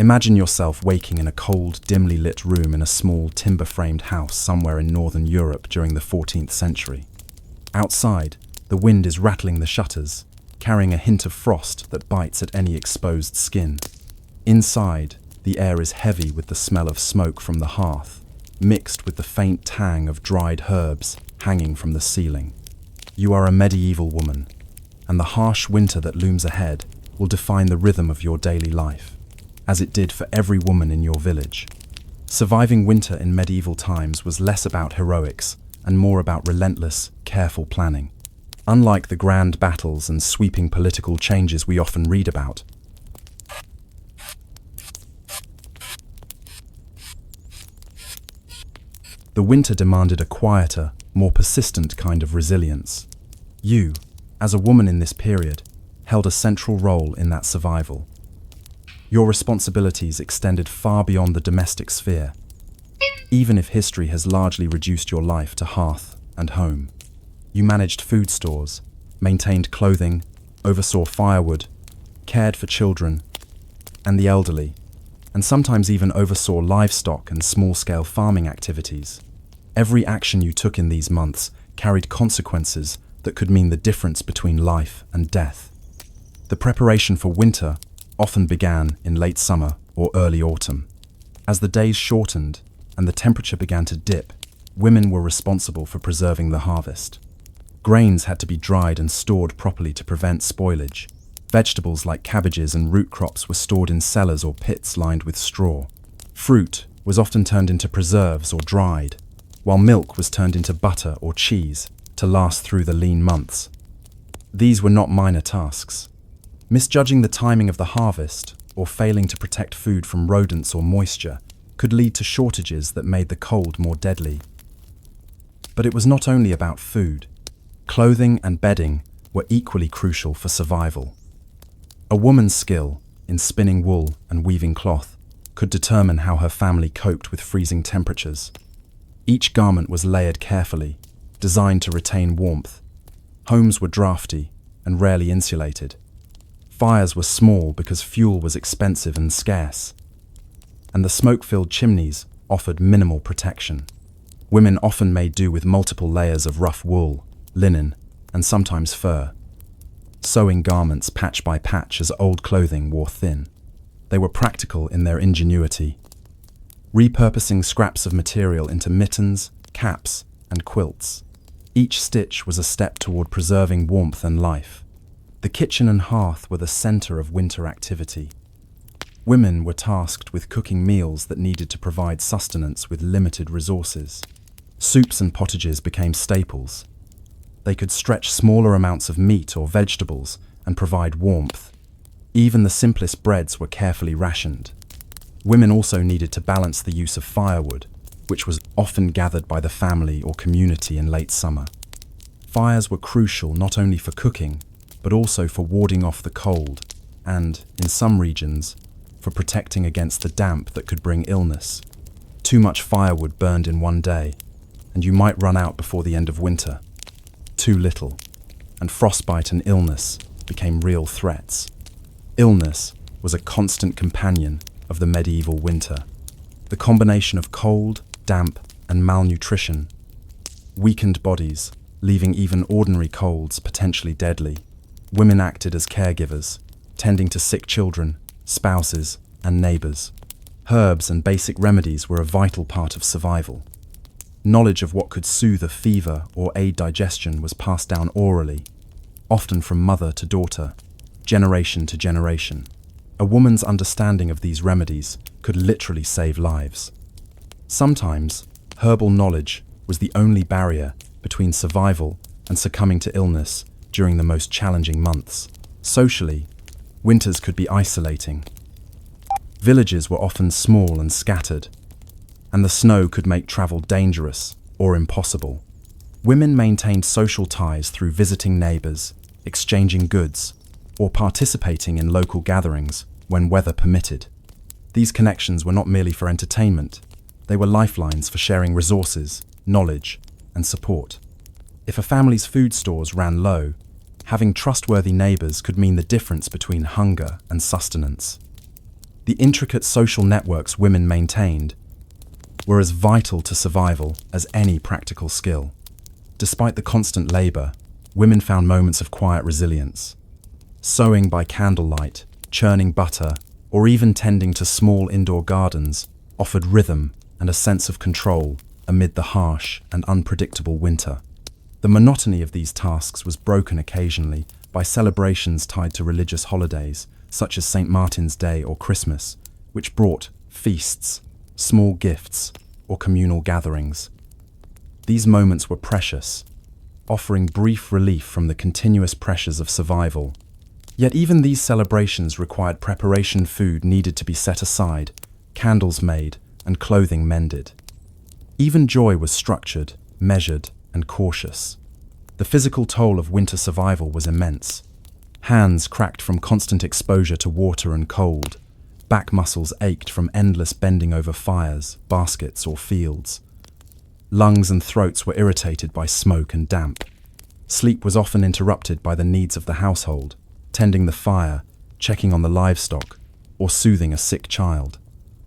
Imagine yourself waking in a cold, dimly lit room in a small, timber-framed house somewhere in northern Europe during the 14th century. Outside, the wind is rattling the shutters, carrying a hint of frost that bites at any exposed skin. Inside, the air is heavy with the smell of smoke from the hearth, mixed with the faint tang of dried herbs hanging from the ceiling. You are a medieval woman, and the harsh winter that looms ahead will define the rhythm of your daily life, as it did for every woman in your village. Surviving winter in medieval times was less about heroics and more about relentless, careful planning. Unlike the grand battles and sweeping political changes we often read about, the winter demanded a quieter, more persistent kind of resilience. You, as a woman in this period, held a central role in that survival. Your responsibilities extended far beyond the domestic sphere, even if history has largely reduced your life to hearth and home. You managed food stores, maintained clothing, oversaw firewood, cared for children and the elderly, and sometimes even oversaw livestock and small-scale farming activities. Every action you took in these months carried consequences that could mean the difference between life and death. The preparation for winter often began in late summer or early autumn. As the days shortened and the temperature began to dip, women were responsible for preserving the harvest. Grains had to be dried and stored properly to prevent spoilage. Vegetables like cabbages and root crops were stored in cellars or pits lined with straw. Fruit was often turned into preserves or dried, while milk was turned into butter or cheese to last through the lean months. These were not minor tasks. Misjudging the timing of the harvest or failing to protect food from rodents or moisture could lead to shortages that made the cold more deadly. But it was not only about food. Clothing and bedding were equally crucial for survival. A woman's skill in spinning wool and weaving cloth could determine how her family coped with freezing temperatures. Each garment was layered carefully, designed to retain warmth. Homes were drafty and rarely insulated. Fires were small because fuel was expensive and scarce, and the smoke-filled chimneys offered minimal protection. Women often made do with multiple layers of rough wool, linen, and sometimes fur, sewing garments patch by patch as old clothing wore thin. They were practical in their ingenuity, repurposing scraps of material into mittens, caps, and quilts. Each stitch was a step toward preserving warmth and life. The kitchen and hearth were the center of winter activity. Women were tasked with cooking meals that needed to provide sustenance with limited resources. Soups and potages became staples. They could stretch smaller amounts of meat or vegetables and provide warmth. Even the simplest breads were carefully rationed. Women also needed to balance the use of firewood, which was often gathered by the family or community in late summer. Fires were crucial not only for cooking, but also for warding off the cold and, in some regions, for protecting against the damp that could bring illness. Too much firewood burned in one day, and you might run out before the end of winter. Too little, and frostbite and illness became real threats. Illness was a constant companion of the medieval winter. The combination of cold, damp, and malnutrition weakened bodies, leaving even ordinary colds potentially deadly. Women acted as caregivers, tending to sick children, spouses, and neighbors. Herbs and basic remedies were a vital part of survival. Knowledge of what could soothe a fever or aid digestion was passed down orally, often from mother to daughter, generation to generation. A woman's understanding of these remedies could literally save lives. Sometimes, herbal knowledge was the only barrier between survival and succumbing to illness during the most challenging months. Socially, winters could be isolating. Villages were often small and scattered, and the snow could make travel dangerous or impossible. Women maintained social ties through visiting neighbors, exchanging goods, or participating in local gatherings when weather permitted. These connections were not merely for entertainment, they were lifelines for sharing resources, knowledge, and support. If a family's food stores ran low, having trustworthy neighbors could mean the difference between hunger and sustenance. The intricate social networks women maintained were as vital to survival as any practical skill. Despite the constant labor, women found moments of quiet resilience. Sewing by candlelight, churning butter, or even tending to small indoor gardens offered rhythm and a sense of control amid the harsh and unpredictable winter. The monotony of these tasks was broken occasionally by celebrations tied to religious holidays, such as St. Martin's Day or Christmas, which brought feasts, small gifts, or communal gatherings. These moments were precious, offering brief relief from the continuous pressures of survival. Yet even these celebrations required preparation. Food needed to be set aside, candles made, and clothing mended. Even joy was structured, measured, and cautious. The physical toll of winter survival was immense. Hands cracked from constant exposure to water and cold. Back muscles ached from endless bending over fires, baskets, or fields. Lungs and throats were irritated by smoke and damp. Sleep was often interrupted by the needs of the household, tending the fire, checking on the livestock, or soothing a sick child.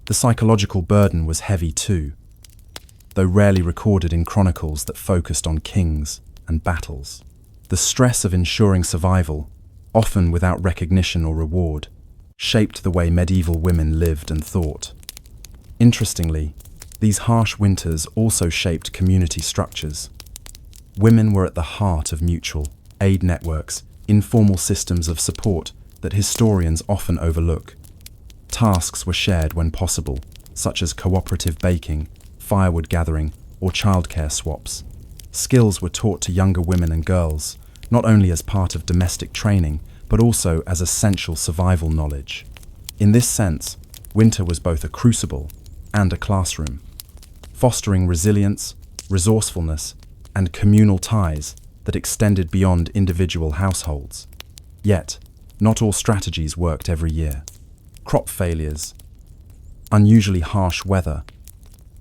The psychological burden was heavy too, though rarely recorded in chronicles that focused on kings and battles. The stress of ensuring survival, often without recognition or reward, shaped the way medieval women lived and thought. Interestingly, these harsh winters also shaped community structures. Women were at the heart of mutual aid networks, informal systems of support that historians often overlook. Tasks were shared when possible, such as cooperative baking, firewood gathering, or childcare swaps. Skills were taught to younger women and girls, not only as part of domestic training, but also as essential survival knowledge. In this sense, winter was both a crucible and a classroom, fostering resilience, resourcefulness, and communal ties that extended beyond individual households. Yet, not all strategies worked every year. Crop failures, unusually harsh weather,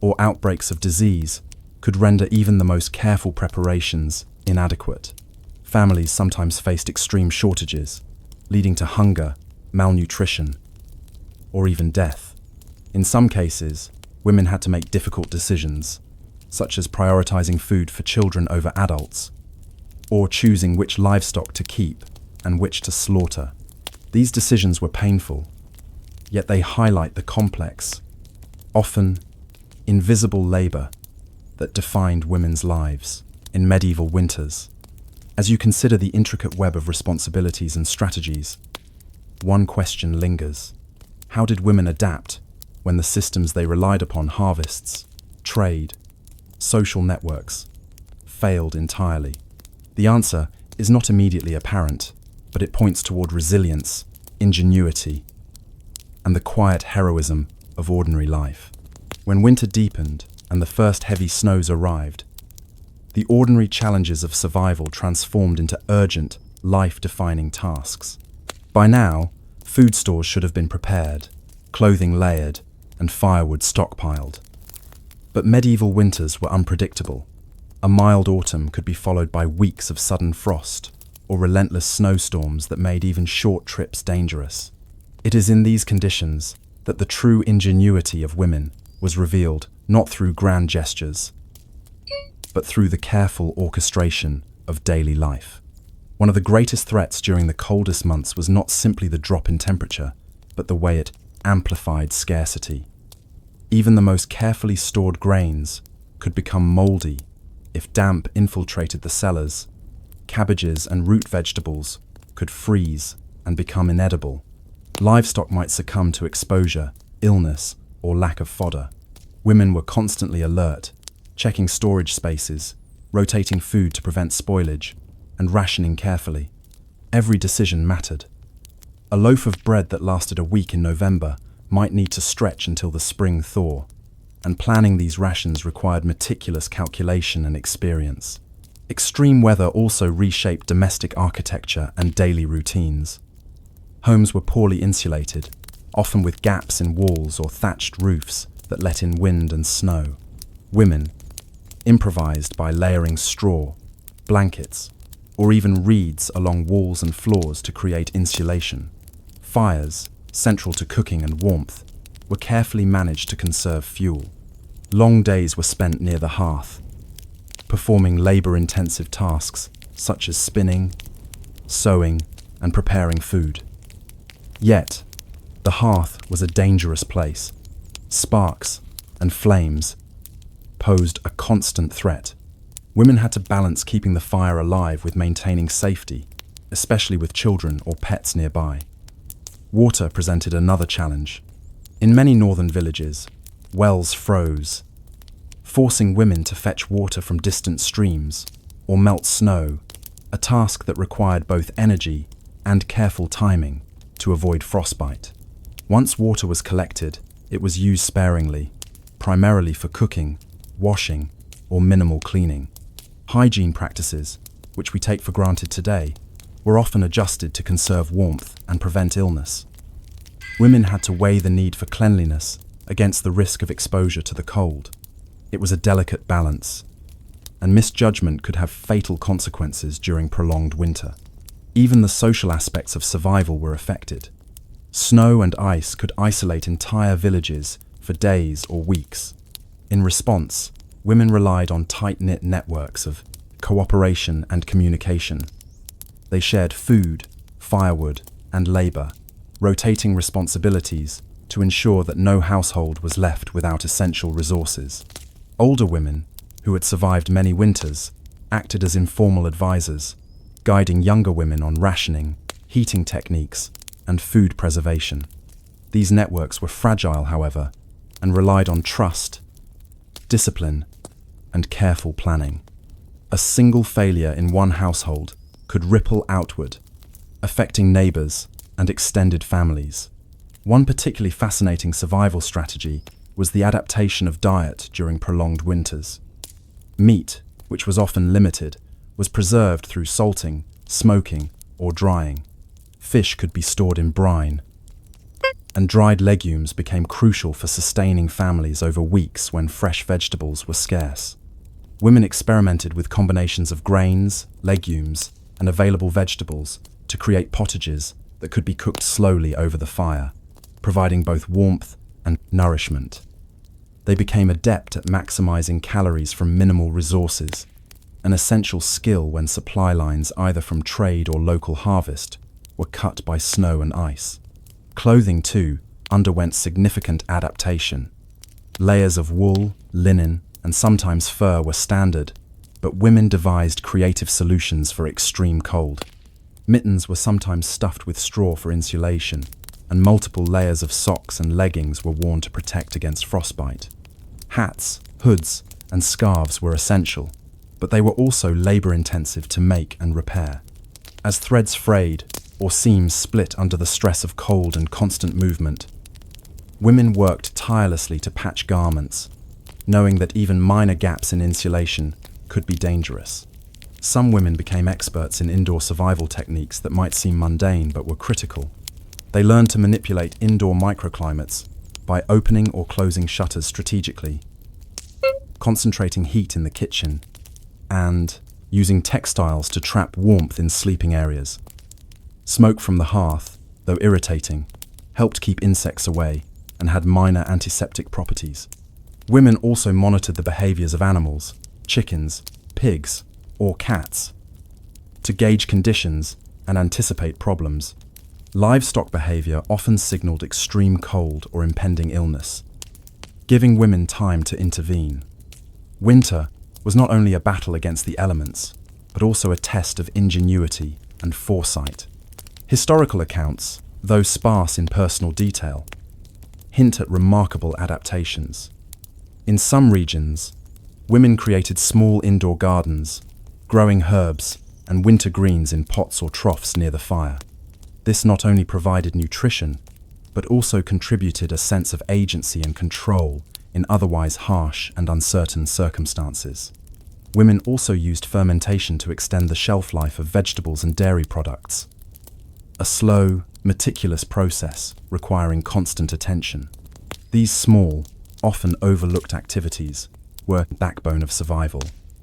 or outbreaks of disease could render even the most careful preparations inadequate. Families sometimes faced extreme shortages, leading to hunger, malnutrition, or even death. In some cases, women had to make difficult decisions, such as prioritizing food for children over adults, or choosing which livestock to keep and which to slaughter. These decisions were painful, yet they highlight the complex, often invisible labor that defined women's lives in medieval winters. As you consider the intricate web of responsibilities and strategies, one question lingers. How did women adapt when the systems they relied upon, harvests, trade, social networks, failed entirely? The answer is not immediately apparent, but it points toward resilience, ingenuity, and the quiet heroism of ordinary life. When winter deepened and the first heavy snows arrived, the ordinary challenges of survival transformed into urgent, life-defining tasks. By now, food stores should have been prepared, clothing layered, and firewood stockpiled. But medieval winters were unpredictable. A mild autumn could be followed by weeks of sudden frost or relentless snowstorms that made even short trips dangerous. It is in these conditions that the true ingenuity of women was revealed, not through grand gestures, but through the careful orchestration of daily life. One of the greatest threats during the coldest months was not simply the drop in temperature, but the way it amplified scarcity. Even the most carefully stored grains could become moldy if damp infiltrated the cellars. Cabbages and root vegetables could freeze and become inedible. Livestock might succumb to exposure, illness, or lack of fodder. Women were constantly alert, checking storage spaces, rotating food to prevent spoilage, and rationing carefully. Every decision mattered. A loaf of bread that lasted a week in November might need to stretch until the spring thaw, and planning these rations required meticulous calculation and experience. Extreme weather also reshaped domestic architecture and daily routines. Homes were poorly insulated, often with gaps in walls or thatched roofs that let in wind and snow. Women improvised by layering straw, blankets, or even reeds along walls and floors to create insulation. Fires, central to cooking and warmth, were carefully managed to conserve fuel. Long days were spent near the hearth, performing labor-intensive tasks such as spinning, sewing, and preparing food. Yet, the hearth was a dangerous place. Sparks and flames posed a constant threat. Women had to balance keeping the fire alive with maintaining safety, especially with children or pets nearby. Water presented another challenge. In many northern villages, wells froze, forcing women to fetch water from distant streams or melt snow, a task that required both energy and careful timing to avoid frostbite. Once water was collected, it was used sparingly, primarily for cooking, washing, or minimal cleaning. Hygiene practices, which we take for granted today, were often adjusted to conserve warmth and prevent illness. Women had to weigh the need for cleanliness against the risk of exposure to the cold. It was a delicate balance, and misjudgment could have fatal consequences during prolonged winter. Even the social aspects of survival were affected. Snow and ice could isolate entire villages for days or weeks. In response, women relied on tight-knit networks of cooperation and communication. They shared food, firewood, and labor, rotating responsibilities to ensure that no household was left without essential resources. Older women, who had survived many winters, acted as informal advisors, guiding younger women on rationing, heating techniques, and food preservation. These networks were fragile, however, and relied on trust, discipline, and careful planning. A single failure in one household could ripple outward, affecting neighbors and extended families. One particularly fascinating survival strategy was the adaptation of diet during prolonged winters. Meat, which was often limited, was preserved through salting, smoking, or drying. Fish could be stored in brine, and dried legumes became crucial for sustaining families over weeks when fresh vegetables were scarce. Women experimented with combinations of grains, legumes, and available vegetables to create pottages that could be cooked slowly over the fire, providing both warmth and nourishment. They became adept at maximizing calories from minimal resources, an essential skill when supply lines either from trade or local harvest were cut by snow and ice. Clothing, too, underwent significant adaptation. Layers of wool, linen, and sometimes fur were standard, but women devised creative solutions for extreme cold. Mittens were sometimes stuffed with straw for insulation, and multiple layers of socks and leggings were worn to protect against frostbite. Hats, hoods, and scarves were essential, but they were also labor-intensive to make and repair. As threads frayed or seams split under the stress of cold and constant movement, women worked tirelessly to patch garments, knowing that even minor gaps in insulation could be dangerous. Some women became experts in indoor survival techniques that might seem mundane but were critical. They learned to manipulate indoor microclimates by opening or closing shutters strategically, concentrating heat in the kitchen, and using textiles to trap warmth in sleeping areas. Smoke from the hearth, though irritating, helped keep insects away and had minor antiseptic properties. Women also monitored the behaviors of animals, chickens, pigs, or cats, to gauge conditions and anticipate problems. Livestock behavior often signaled extreme cold or impending illness, giving women time to intervene. Winter was not only a battle against the elements, but also a test of ingenuity and foresight. Historical accounts, though sparse in personal detail, hint at remarkable adaptations. In some regions, women created small indoor gardens, growing herbs and winter greens in pots or troughs near the fire. This not only provided nutrition, but also contributed a sense of agency and control in otherwise harsh and uncertain circumstances. Women also used fermentation to extend the shelf life of vegetables and dairy products, a slow, meticulous process requiring constant attention. These small, often overlooked activities were the backbone of survival,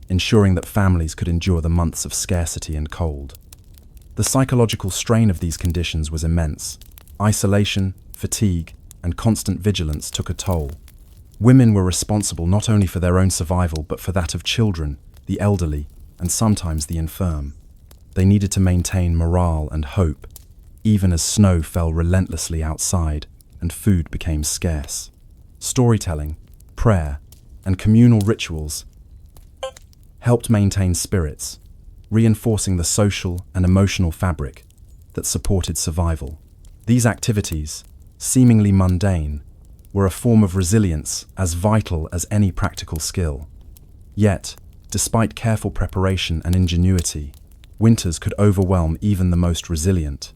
ensuring that families could endure the months of scarcity and cold. The psychological strain of these conditions was immense. Isolation, fatigue, and constant vigilance took a toll. Women were responsible not only for their own survival but for that of children, the elderly, and sometimes the infirm. They needed to maintain morale and hope, even as snow fell relentlessly outside and food became scarce. Storytelling, prayer, and communal rituals helped maintain spirits, reinforcing the social and emotional fabric that supported survival. These activities, seemingly mundane, were a form of resilience as vital as any practical skill. Yet, despite careful preparation and ingenuity, winters could overwhelm even the most resilient.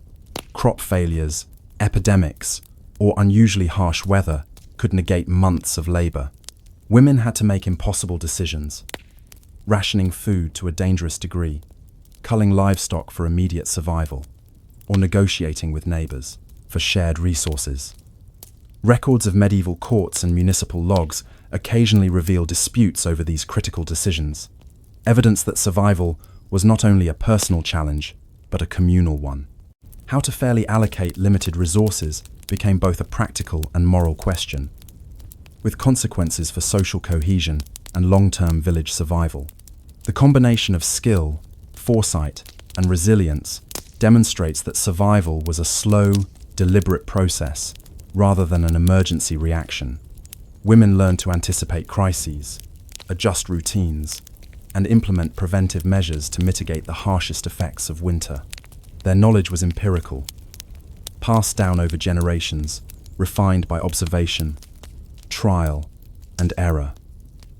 Crop failures, epidemics, or unusually harsh weather could negate months of labor. Women had to make impossible decisions, rationing food to a dangerous degree, culling livestock for immediate survival, or negotiating with neighbors for shared resources. Records of medieval courts and municipal logs occasionally reveal disputes over these critical decisions, evidence that survival was not only a personal challenge, but a communal one. How to fairly allocate limited resources became both a practical and moral question, with consequences for social cohesion and long-term village survival. The combination of skill, foresight, and resilience demonstrates that survival was a slow, deliberate process rather than an emergency reaction. Women learned to anticipate crises, adjust routines, and implement preventive measures to mitigate the harshest effects of winter. Their knowledge was empirical, passed down over generations, refined by observation, trial, and error.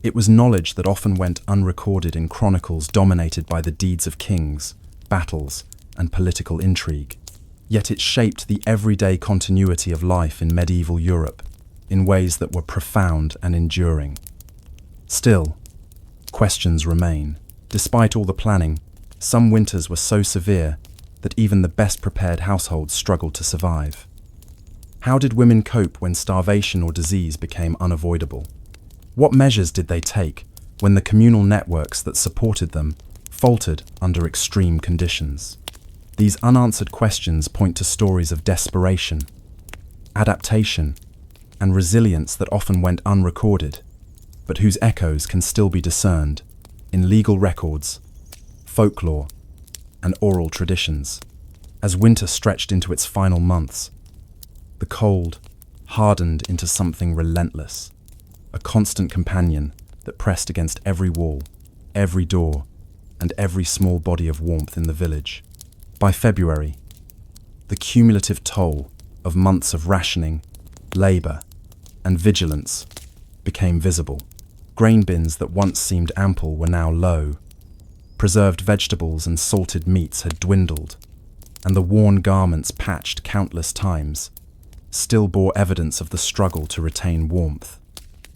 It was knowledge that often went unrecorded in chronicles dominated by the deeds of kings, battles, and political intrigue. Yet it shaped the everyday continuity of life in medieval Europe in ways that were profound and enduring. Still, questions remain. Despite all the planning, some winters were so severe that even the best prepared households struggled to survive. How did women cope when starvation or disease became unavoidable? What measures did they take when the communal networks that supported them faltered under extreme conditions? These unanswered questions point to stories of desperation, adaptation, and resilience that often went unrecorded, but whose echoes can still be discerned in legal records, folklore, and oral traditions. As winter stretched into its final months, the cold hardened into something relentless, a constant companion that pressed against every wall, every door, and every small body of warmth in the village. By February, the cumulative toll of months of rationing, labor, and vigilance became visible. Grain bins that once seemed ample were now low. Preserved vegetables and salted meats had dwindled, and the worn garments patched countless times still bore evidence of the struggle to retain warmth.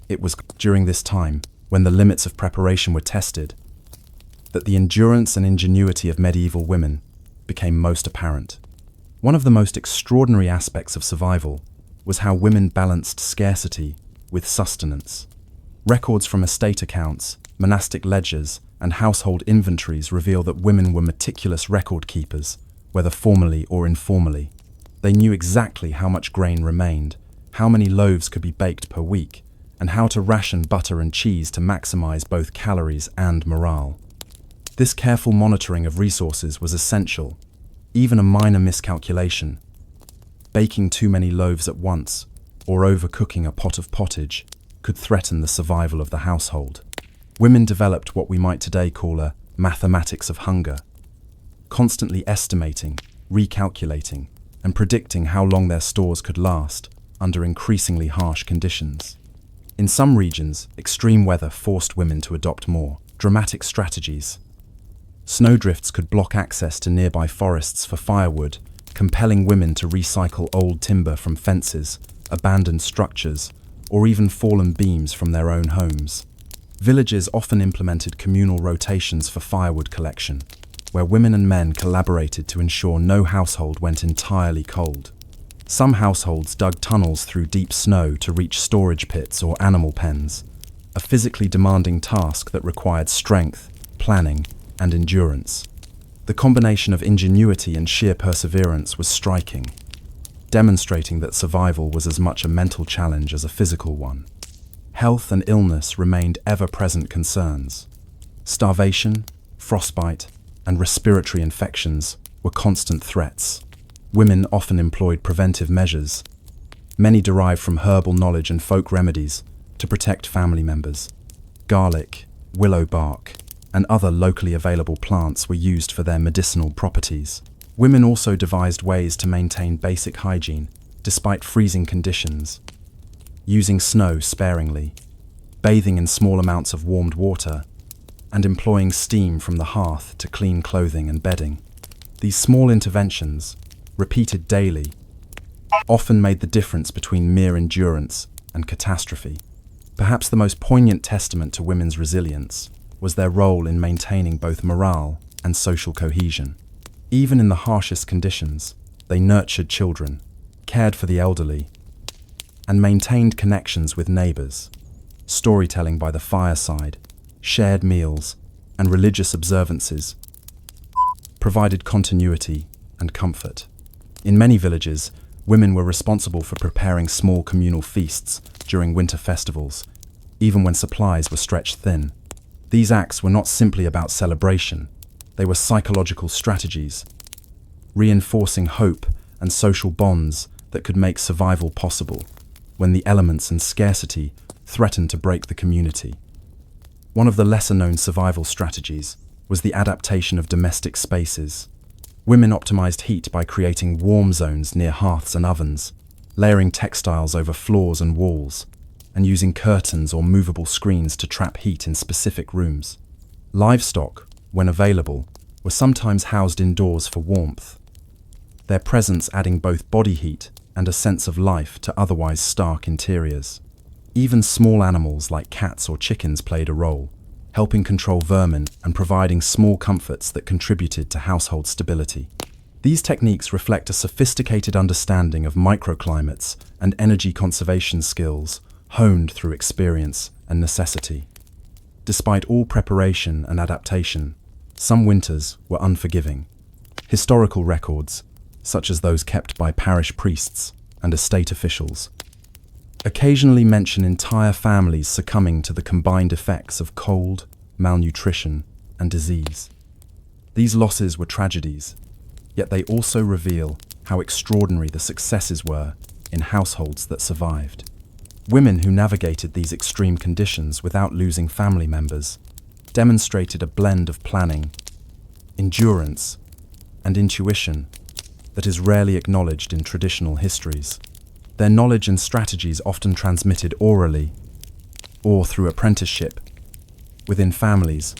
It was during this time, when the limits of preparation were tested, that the endurance and ingenuity of medieval women became most apparent. One of the most extraordinary aspects of survival was how women balanced scarcity with sustenance. Records from estate accounts, monastic ledgers, and household inventories reveal that women were meticulous record keepers, whether formally or informally. They knew exactly how much grain remained, how many loaves could be baked per week, and how to ration butter and cheese to maximize both calories and morale. This careful monitoring of resources was essential. Even a minor miscalculation, baking too many loaves at once, or overcooking a pot of pottage, could threaten the survival of the household. Women developed what we might today call a mathematics of hunger, constantly estimating, recalculating, and predicting how long their stores could last under increasingly harsh conditions. In some regions, extreme weather forced women to adopt more dramatic strategies. Snowdrifts could block access to nearby forests for firewood, compelling women to recycle old timber from fences, abandoned structures, or even fallen beams from their own homes. Villages often implemented communal rotations for firewood collection, where women and men collaborated to ensure no household went entirely cold. Some households dug tunnels through deep snow to reach storage pits or animal pens, a physically demanding task that required strength, planning, and endurance. The combination of ingenuity and sheer perseverance was striking. demonstrating that survival was as much a mental challenge as a physical one. Health and illness remained ever-present concerns. Starvation, frostbite, and respiratory infections were constant threats. Women often employed preventive measures, many derived from herbal knowledge and folk remedies, to protect family members. Garlic, willow bark, and other locally available plants were used for their medicinal properties. Women also devised ways to maintain basic hygiene, despite freezing conditions, using snow sparingly, bathing in small amounts of warmed water, and employing steam from the hearth to clean clothing and bedding. These small interventions, repeated daily, often made the difference between mere endurance and catastrophe. Perhaps the most poignant testament to women's resilience was their role in maintaining both morale and social cohesion. Even in the harshest conditions, they nurtured children, cared for the elderly, and maintained connections with neighbors. Storytelling by the fireside, shared meals, and religious observances provided continuity and comfort. In many villages, women were responsible for preparing small communal feasts during winter festivals, even when supplies were stretched thin. These acts were not simply about celebration, they were psychological strategies, reinforcing hope and social bonds that could make survival possible when the elements and scarcity threatened to break the community. One of the lesser-known survival strategies was the adaptation of domestic spaces. Women optimized heat by creating warm zones near hearths and ovens, layering textiles over floors and walls, and using curtains or movable screens to trap heat in specific rooms. Livestock, when available, were sometimes housed indoors for warmth, their presence adding both body heat and a sense of life to otherwise stark interiors. Even small animals like cats or chickens played a role, helping control vermin and providing small comforts that contributed to household stability. These techniques reflect a sophisticated understanding of microclimates and energy conservation skills honed through experience and necessity. Despite all preparation and adaptation, some winters were unforgiving. Historical records, such as those kept by parish priests and estate officials, occasionally mention entire families succumbing to the combined effects of cold, malnutrition, and disease. These losses were tragedies, yet they also reveal how extraordinary the successes were in households that survived. Women who navigated these extreme conditions without losing family members demonstrated a blend of planning, endurance, and intuition that is rarely acknowledged in traditional histories. Their knowledge and strategies, often transmitted orally or through apprenticeship within families,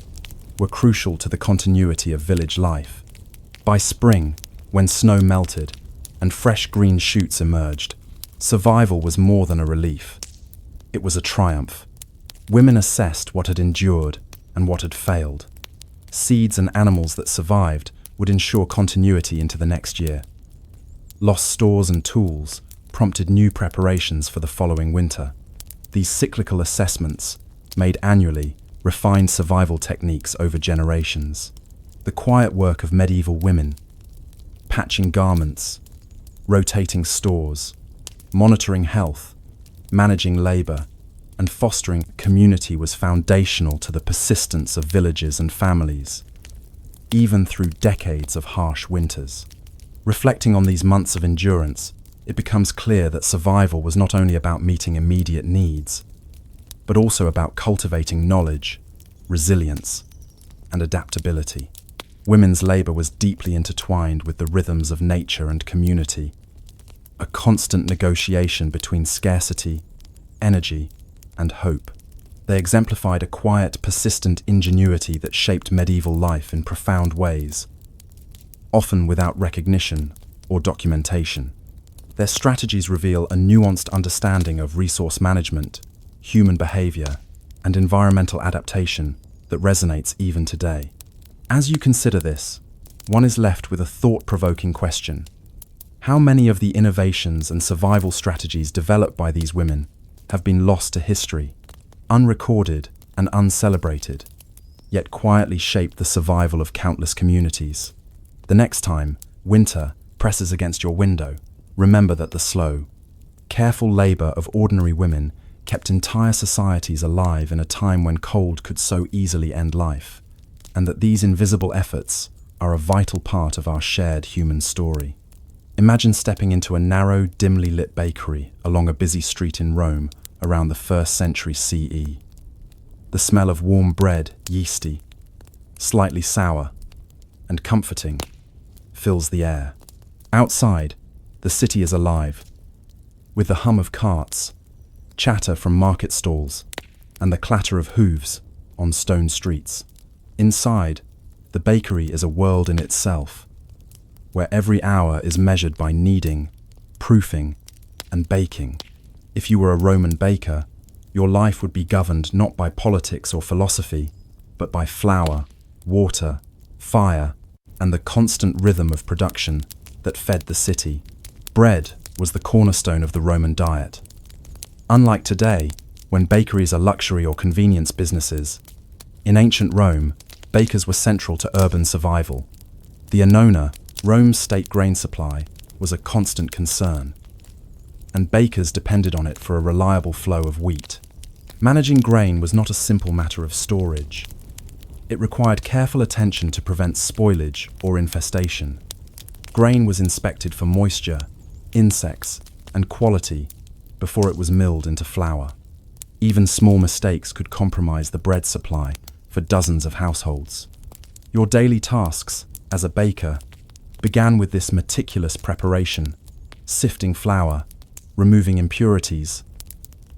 were crucial to the continuity of village life. By spring, when snow melted and fresh green shoots emerged, survival was more than a relief. It was a triumph. Women assessed what had endured and what had failed. Seeds and animals that survived would ensure continuity into the next year. Lost stores and tools prompted new preparations for the following winter. These cyclical assessments, made annually, refined survival techniques over generations. The quiet work of medieval women, patching garments, rotating stores, monitoring health, managing labor, and fostering community was foundational to the persistence of villages and families, even through decades of harsh winters. Reflecting on these months of endurance, it becomes clear that survival was not only about meeting immediate needs, but also about cultivating knowledge, resilience, and adaptability. Women's labor was deeply intertwined with the rhythms of nature and community, a constant negotiation between scarcity, energy, and hope. They exemplified a quiet, persistent ingenuity that shaped medieval life in profound ways, often without recognition or documentation. Their strategies reveal a nuanced understanding of resource management, human behavior, and environmental adaptation that resonates even today. As you consider this, one is left with a thought-provoking question. How many of the innovations and survival strategies developed by these women have been lost to history, unrecorded and uncelebrated, yet quietly shaped the survival of countless communities? The next time winter presses against your window, remember that the slow, careful labor of ordinary women kept entire societies alive in a time when cold could so easily end life, and that these invisible efforts are a vital part of our shared human story. Imagine stepping into a narrow, dimly lit bakery along a busy street in Rome around the 1st century CE. The smell of warm bread, yeasty, slightly sour, and comforting, fills the air. Outside, the city is alive, with the hum of carts, chatter from market stalls, and the clatter of hooves on stone streets. Inside, the bakery is a world in itself, where every hour is measured by kneading, proofing, and baking. If you were a Roman baker, your life would be governed not by politics or philosophy, but by flour, water, fire, and the constant rhythm of production that fed the city. Bread was the cornerstone of the Roman diet. Unlike today, when bakeries are luxury or convenience businesses, in ancient Rome, bakers were central to urban survival. The annona, Rome's state grain supply, was a constant concern, and bakers depended on it for a reliable flow of wheat. Managing grain was not a simple matter of storage. It required careful attention to prevent spoilage or infestation. Grain was inspected for moisture, insects, and quality before it was milled into flour. Even small mistakes could compromise the bread supply for dozens of households. Your daily tasks as a baker began with this meticulous preparation, sifting flour, removing impurities,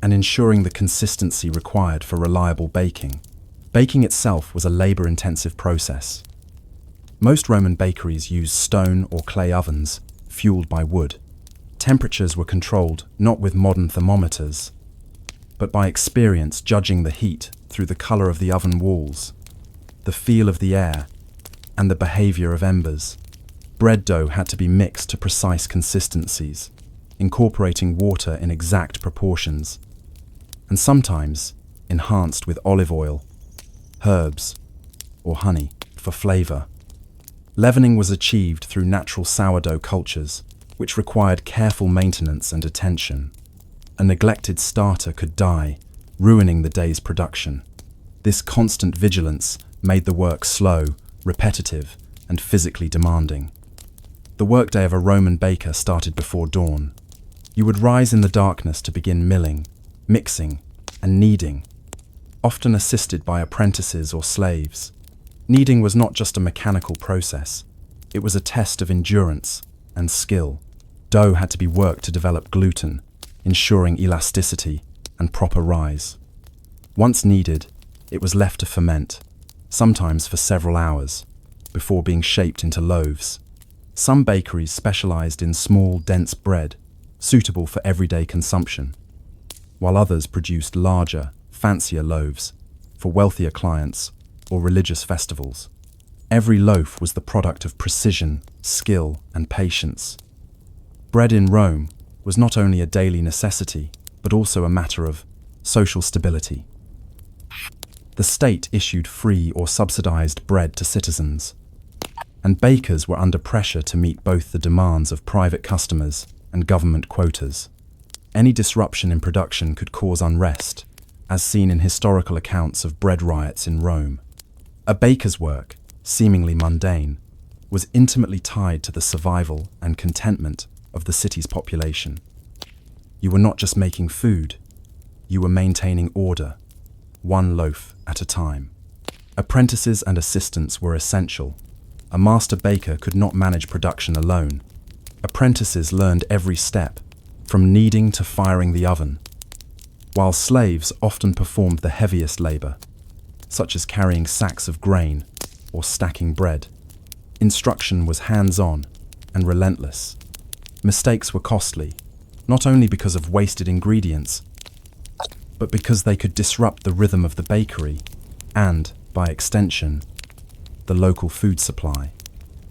and ensuring the consistency required for reliable baking. Baking itself was a labor-intensive process. Most Roman bakeries used stone or clay ovens, fueled by wood. Temperatures were controlled not with modern thermometers, but by experience judging the heat through the color of the oven walls, the feel of the air, and the behavior of embers. Bread dough had to be mixed to precise consistencies, incorporating water in exact proportions, and sometimes enhanced with olive oil, herbs, or honey for flavor. Leavening was achieved through natural sourdough cultures, which required careful maintenance and attention. A neglected starter could die, ruining the day's production. This constant vigilance made the work slow, repetitive, and physically demanding. The workday of a Roman baker started before dawn. You would rise in the darkness to begin milling, mixing, and kneading, often assisted by apprentices or slaves. Kneading was not just a mechanical process, it was a test of endurance and skill. Dough had to be worked to develop gluten, ensuring elasticity and proper rise. Once kneaded, it was left to ferment, sometimes for several hours, before being shaped into loaves. Some bakeries specialized in small, dense bread, suitable for everyday consumption, while others produced larger, fancier loaves for wealthier clients or religious festivals. Every loaf was the product of precision, skill, and patience. Bread in Rome was not only a daily necessity, but also a matter of social stability. The state issued free or subsidized bread to citizens, and bakers were under pressure to meet both the demands of private customers and government quotas. Any disruption in production could cause unrest, as seen in historical accounts of bread riots in Rome. A baker's work, seemingly mundane, was intimately tied to the survival and contentment of the city's population. You were not just making food, you were maintaining order, one loaf at a time. Apprentices and assistants were essential. A master baker could not manage production alone. Apprentices learned every step, from kneading to firing the oven, while slaves often performed the heaviest labor, such as carrying sacks of grain or stacking bread. Instruction was hands-on and relentless. Mistakes were costly, not only because of wasted ingredients, but because they could disrupt the rhythm of the bakery and, by extension, the local food supply.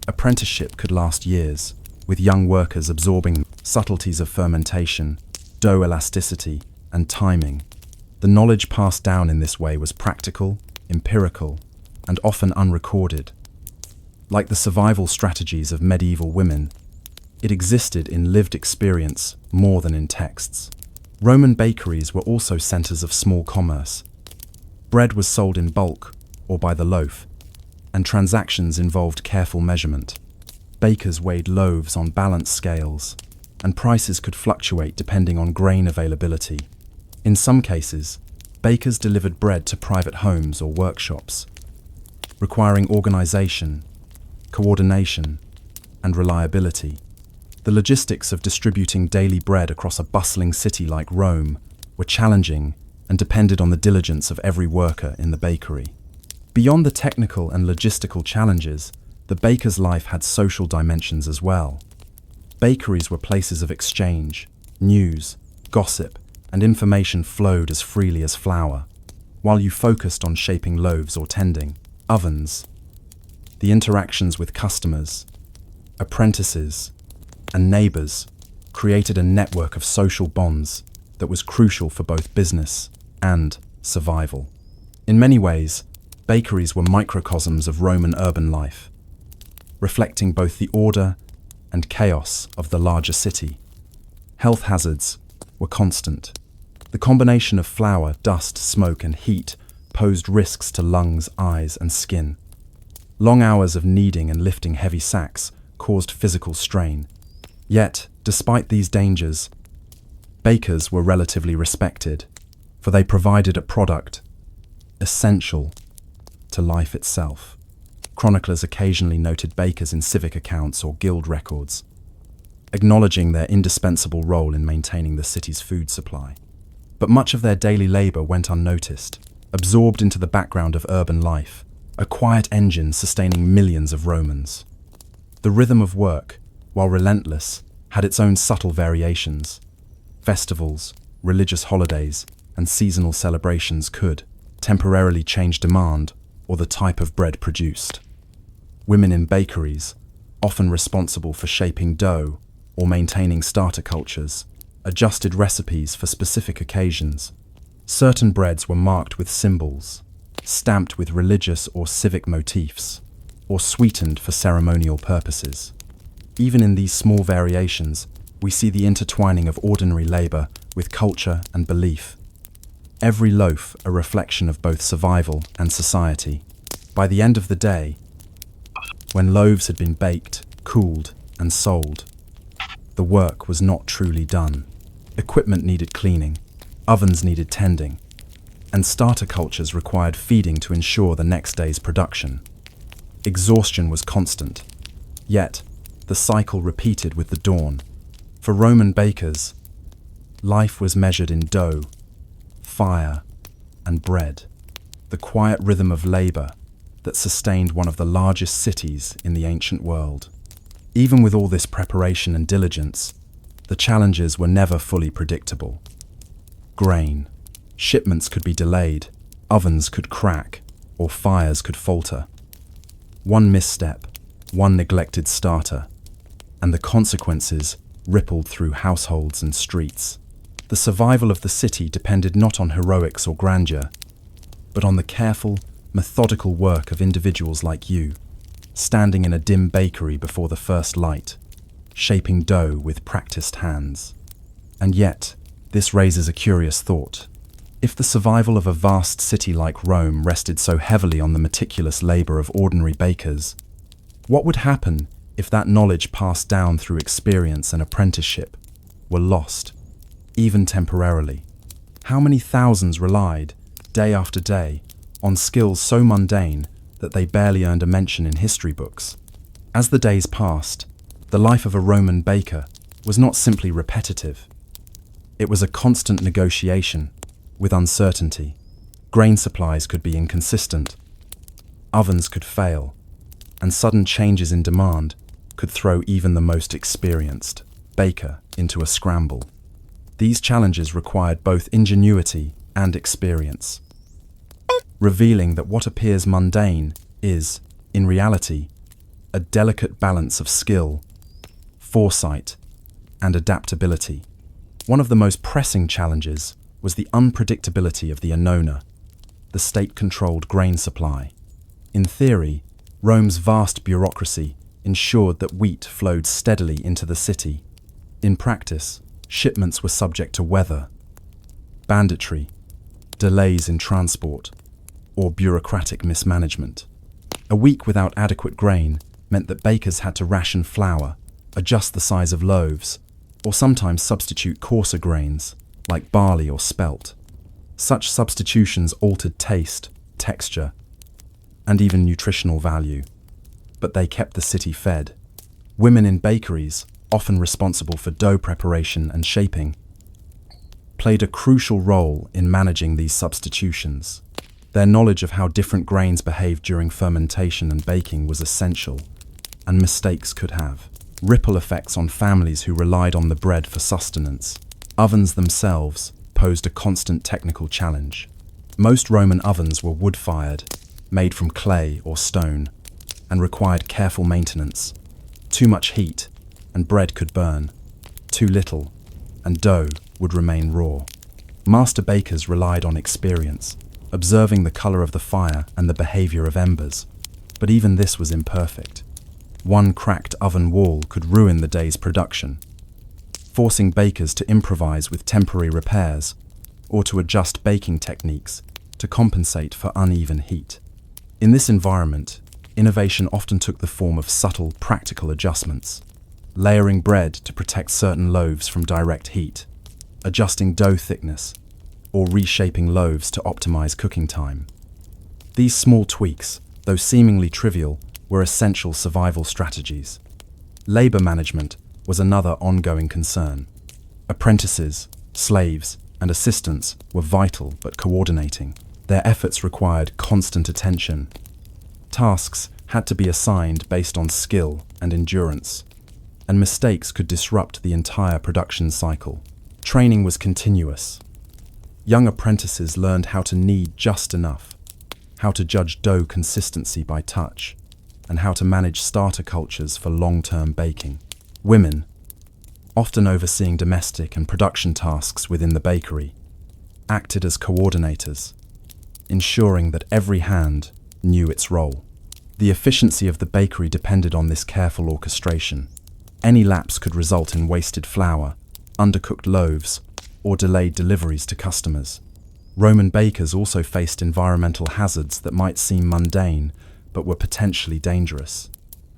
Apprenticeship could last years, with young workers absorbing subtleties of fermentation, dough elasticity, and timing. The knowledge passed down in this way was practical, empirical, and often unrecorded. Like the survival strategies of medieval women, It existed in lived experience more than in texts. Roman bakeries were also centers of small commerce. Bread was sold in bulk or by the loaf, and transactions involved careful measurement. Bakers weighed loaves on balanced scales, and prices could fluctuate depending on grain availability. In some cases, bakers delivered bread to private homes or workshops, requiring organization, coordination, and reliability. The logistics of distributing daily bread across a bustling city like Rome were challenging and depended on the diligence of every worker in the bakery. Beyond the technical and logistical challenges, the baker's life had social dimensions as well. Bakeries were places of exchange, news, gossip, and information flowed as freely as flour, while you focused on shaping loaves or tending ovens. The interactions with customers, apprentices, and neighbors created a network of social bonds that was crucial for both business and survival. In many ways, bakeries were microcosms of Roman urban life, reflecting both the order and chaos of the larger city. Health hazards were constant. The combination of flour, dust, smoke, and heat posed risks to lungs, eyes, and skin. Long hours of kneading and lifting heavy sacks caused physical strain. Yet, despite these dangers, bakers were relatively respected, for they provided a product essential to life itself. Chroniclers occasionally noted bakers in civic accounts or guild records, acknowledging their indispensable role in maintaining the city's food supply. But much of their daily labor went unnoticed, absorbed into the background of urban life, a quiet engine sustaining millions of Romans. The rhythm of work, while relentless, had its own subtle variations. Festivals, religious holidays, and seasonal celebrations could temporarily change demand or the type of bread produced. Women in bakeries, often responsible for shaping dough or maintaining starter cultures, adjusted recipes for specific occasions. Certain breads were marked with symbols, stamped with religious or civic motifs, or sweetened for ceremonial purposes. Even in these small variations, we see the intertwining of ordinary labor with culture and belief. Every loaf a reflection of both survival and society. By the end of the day, when loaves had been baked, cooled, and sold, the work was not truly done. Equipment needed cleaning, ovens needed tending, and starter cultures required feeding to ensure the next day's production. Exhaustion was constant, yet the cycle repeated with the dawn. For Roman bakers, life was measured in dough, fire, and bread, the quiet rhythm of labor that sustained one of the largest cities in the ancient world. Even with all this preparation and diligence, the challenges were never fully predictable. Grain. Shipments could be delayed, ovens could crack, or fires could falter. One misstep, one neglected starter, and the consequences rippled through households and streets. The survival of the city depended not on heroics or grandeur, but on the careful, methodical work of individuals like you, standing in a dim bakery before the first light, shaping dough with practiced hands. And yet, this raises a curious thought. If the survival of a vast city like Rome rested so heavily on the meticulous labor of ordinary bakers, what would happen if that knowledge passed down through experience and apprenticeship were lost, even temporarily? How many thousands relied, day after day, on skills so mundane that they barely earned a mention in history books? As the days passed, the life of a Roman baker was not simply repetitive. It was a constant negotiation with uncertainty. Grain supplies could be inconsistent, ovens could fail, and sudden changes in demand could throw even the most experienced baker into a scramble. These challenges required both ingenuity and experience, revealing that what appears mundane is, in reality, a delicate balance of skill, foresight, and adaptability. One of the most pressing challenges was the unpredictability of the annona, the state-controlled grain supply. In theory, Rome's vast bureaucracy ensured that wheat flowed steadily into the city. In practice, shipments were subject to weather, banditry, delays in transport, or bureaucratic mismanagement. A week without adequate grain meant that bakers had to ration flour, adjust the size of loaves, or sometimes substitute coarser grains, like barley or spelt. Such substitutions altered taste, texture, and even nutritional value, but they kept the city fed. Women in bakeries, often responsible for dough preparation and shaping, played a crucial role in managing these substitutions. Their knowledge of how different grains behave during fermentation and baking was essential, and mistakes could have ripple effects on families who relied on the bread for sustenance. Ovens themselves posed a constant technical challenge. Most Roman ovens were wood-fired, made from clay or stone, and required careful maintenance. Too much heat, and bread could burn. Too little, and dough would remain raw. Master bakers relied on experience, observing the color of the fire and the behavior of embers. But even this was imperfect. One cracked oven wall could ruin the day's production, forcing bakers to improvise with temporary repairs or to adjust baking techniques to compensate for uneven heat. In this environment, innovation often took the form of subtle, practical adjustments, layering bread to protect certain loaves from direct heat, adjusting dough thickness, or reshaping loaves to optimize cooking time. These small tweaks, though seemingly trivial, were essential survival strategies. Labor management was another ongoing concern. Apprentices, slaves, and assistants were vital but coordinating. Their efforts required constant attention. Tasks had to be assigned based on skill and endurance, and mistakes could disrupt the entire production cycle. Training was continuous. Young apprentices learned how to knead just enough, how to judge dough consistency by touch, and how to manage starter cultures for long-term baking. Women, often overseeing domestic and production tasks within the bakery, acted as coordinators, ensuring that every hand knew its role. The efficiency of the bakery depended on this careful orchestration. Any lapse could result in wasted flour, undercooked loaves, or delayed deliveries to customers. Roman bakers also faced environmental hazards that might seem mundane, but were potentially dangerous.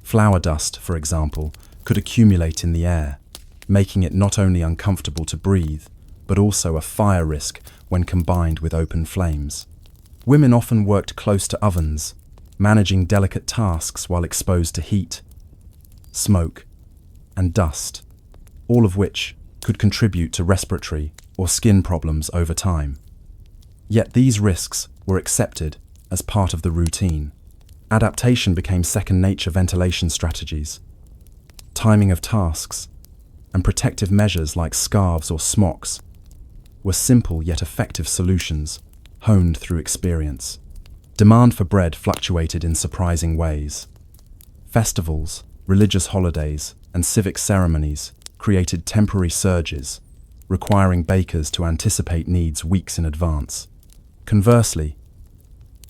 Flour dust, for example, could accumulate in the air, making it not only uncomfortable to breathe, but also a fire risk when combined with open flames. Women often worked close to ovens, managing delicate tasks while exposed to heat, smoke, and dust, all of which could contribute to respiratory or skin problems over time. Yet these risks were accepted as part of the routine. Adaptation became second-nature ventilation strategies. Timing of tasks and protective measures like scarves or smocks were simple yet effective solutions, honed through experience. Demand for bread fluctuated in surprising ways. Festivals, religious holidays, and civic ceremonies created temporary surges, requiring bakers to anticipate needs weeks in advance. Conversely,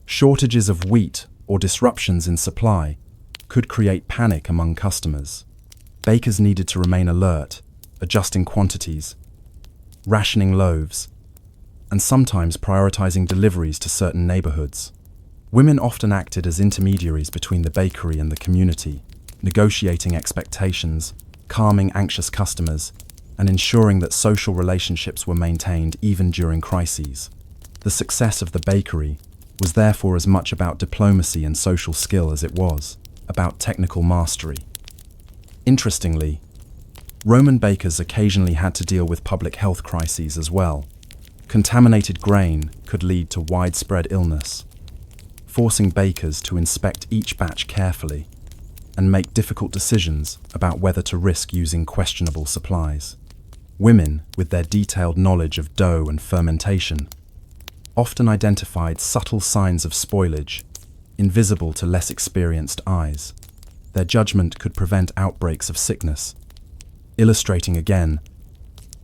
shortages of wheat or disruptions in supply could create panic among customers. Bakers needed to remain alert, adjusting quantities, rationing loaves, and sometimes prioritizing deliveries to certain neighborhoods. Women often acted as intermediaries between the bakery and the community, negotiating expectations, calming anxious customers, and ensuring that social relationships were maintained even during crises. The success of the bakery was therefore as much about diplomacy and social skill as it was about technical mastery. Interestingly, Roman bakers occasionally had to deal with public health crises as well. Contaminated grain could lead to widespread illness, forcing bakers to inspect each batch carefully and make difficult decisions about whether to risk using questionable supplies. Women, with their detailed knowledge of dough and fermentation, often identified subtle signs of spoilage, invisible to less experienced eyes. Their judgment could prevent outbreaks of sickness, illustrating again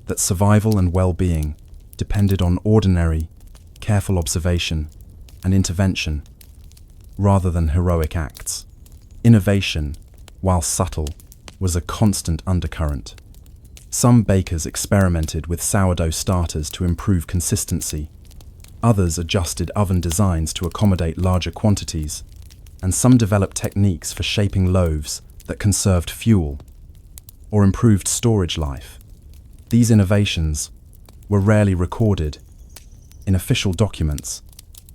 that survival and well-being depended on ordinary, careful observation and intervention rather than heroic acts. Innovation, while subtle, was a constant undercurrent. Some bakers experimented with sourdough starters to improve consistency. Others adjusted oven designs to accommodate larger quantities, and some developed techniques for shaping loaves that conserved fuel or improved storage life. These innovations were rarely recorded in official documents,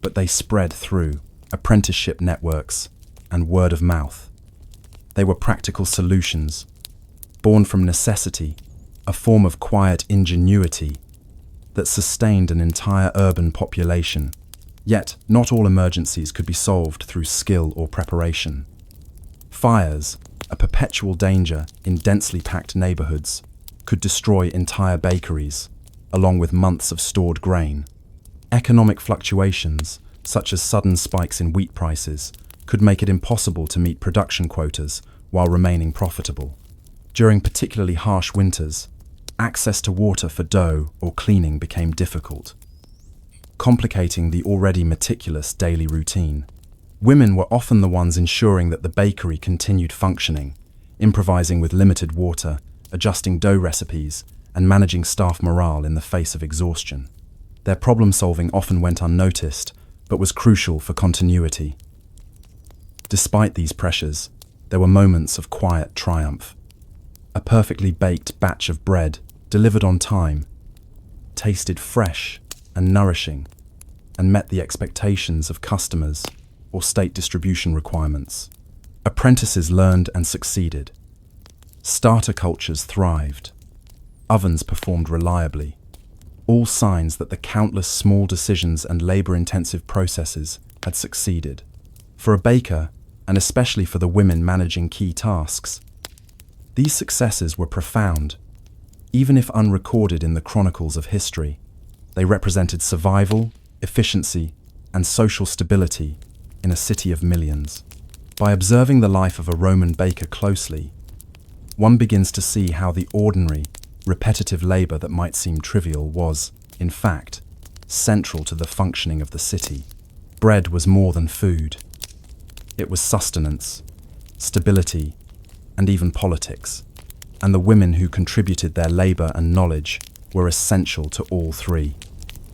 but they spread through apprenticeship networks and word of mouth. They were practical solutions, born from necessity, a form of quiet ingenuity that sustained an entire urban population. Yet, not all emergencies could be solved through skill or preparation. Fires, a perpetual danger in densely packed neighborhoods, could destroy entire bakeries, along with months of stored grain. Economic fluctuations, such as sudden spikes in wheat prices, could make it impossible to meet production quotas while remaining profitable. During particularly harsh winters, access to water for dough or cleaning became difficult, complicating the already meticulous daily routine. Women were often the ones ensuring that the bakery continued functioning, improvising with limited water, adjusting dough recipes, and managing staff morale in the face of exhaustion. Their problem-solving often went unnoticed, but was crucial for continuity. Despite these pressures, there were moments of quiet triumph. A perfectly baked batch of bread, delivered on time, tasted fresh and nourishing, and met the expectations of customers or state distribution requirements. Apprentices learned and succeeded. Starter cultures thrived. Ovens performed reliably. All signs that the countless small decisions and labor-intensive processes had succeeded. For a baker, and especially for the women managing key tasks, these successes were profound. Even if unrecorded in the chronicles of history, they represented survival, efficiency, and social stability in a city of millions. By observing the life of a Roman baker closely, one begins to see how the ordinary, repetitive labor that might seem trivial was, in fact, central to the functioning of the city. Bread was more than food. It was sustenance, stability, and even politics, and the women who contributed their labor and knowledge were essential to all three.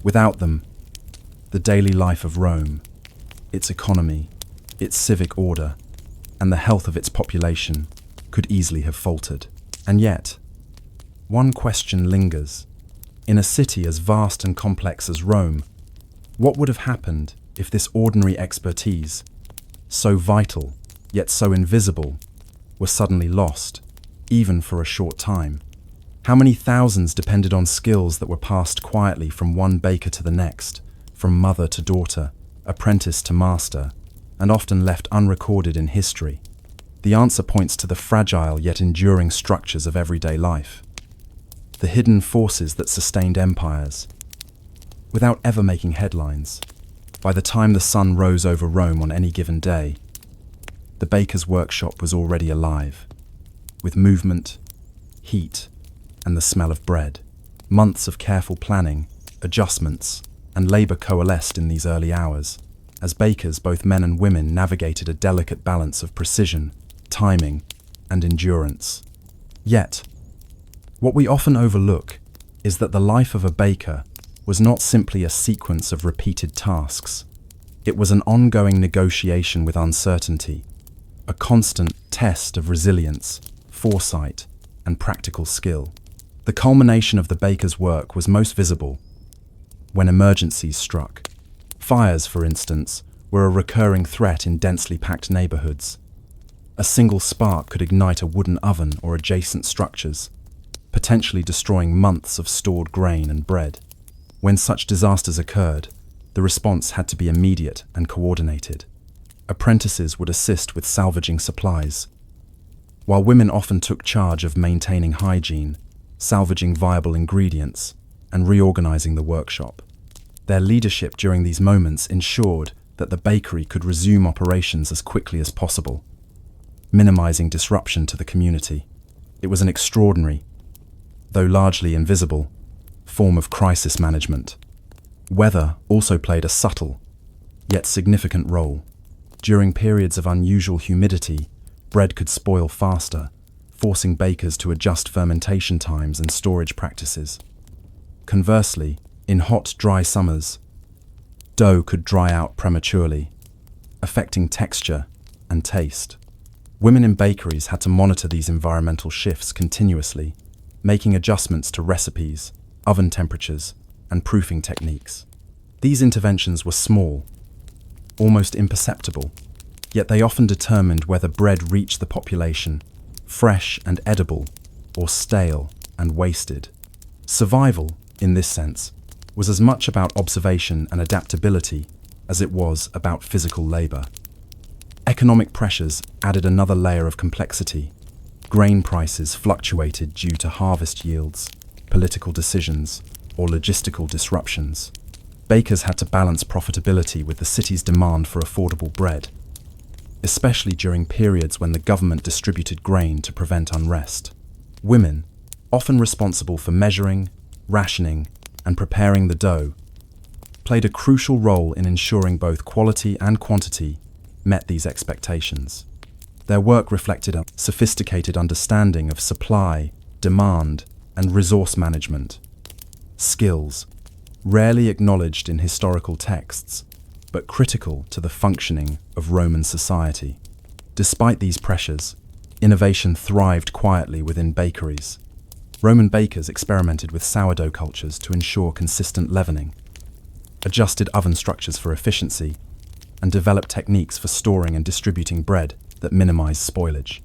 Without them, the daily life of Rome, its economy, its civic order, and the health of its population could easily have faltered. And yet, one question lingers. In a city as vast and complex as Rome, what would have happened if this ordinary expertise, so vital yet so invisible, were suddenly lost, even for a short time? How many thousands depended on skills that were passed quietly from one baker to the next, from mother to daughter, apprentice to master, and often left unrecorded in history? The answer points to the fragile yet enduring structures of everyday life, the hidden forces that sustained empires, without ever making headlines. By the time the sun rose over Rome on any given day, the baker's workshop was already alive, with movement, heat, and the smell of bread. Months of careful planning, adjustments, and labor coalesced in these early hours, as bakers, both men and women, navigated a delicate balance of precision, timing, and endurance. Yet, what we often overlook is that the life of a baker was not simply a sequence of repeated tasks. It was an ongoing negotiation with uncertainty, a constant test of resilience, foresight, and practical skill. The culmination of the baker's work was most visible when emergencies struck. Fires, for instance, were a recurring threat in densely packed neighborhoods. A single spark could ignite a wooden oven or adjacent structures, potentially destroying months of stored grain and bread. When such disasters occurred, the response had to be immediate and coordinated. Apprentices would assist with salvaging supplies, while women often took charge of maintaining hygiene, salvaging viable ingredients, and reorganizing the workshop. Their leadership during these moments ensured that the bakery could resume operations as quickly as possible, minimizing disruption to the community. It was an extraordinary, though largely invisible, form of crisis management. Weather also played a subtle, yet significant role. During periods of unusual humidity, bread could spoil faster, forcing bakers to adjust fermentation times and storage practices. Conversely, in hot, dry summers, dough could dry out prematurely, affecting texture and taste. Women in bakeries had to monitor these environmental shifts continuously, making adjustments to recipes, oven temperatures, and proofing techniques. These interventions were small, almost imperceptible, yet they often determined whether bread reached the population, fresh and edible, or stale and wasted. Survival, in this sense, was as much about observation and adaptability as it was about physical labor. Economic pressures added another layer of complexity. Grain prices fluctuated due to harvest yields, political decisions, or logistical disruptions. Bakers had to balance profitability with the city's demand for affordable bread, especially during periods when the government distributed grain to prevent unrest. Women, often responsible for measuring, rationing, and preparing the dough, played a crucial role in ensuring both quality and quantity met these expectations. Their work reflected a sophisticated understanding of supply, demand, and resource management. Skills, rarely acknowledged in historical texts, but critical to the functioning of Roman society. Despite these pressures, innovation thrived quietly within bakeries. Roman bakers experimented with sourdough cultures to ensure consistent leavening, adjusted oven structures for efficiency, and developed techniques for storing and distributing bread that minimized spoilage.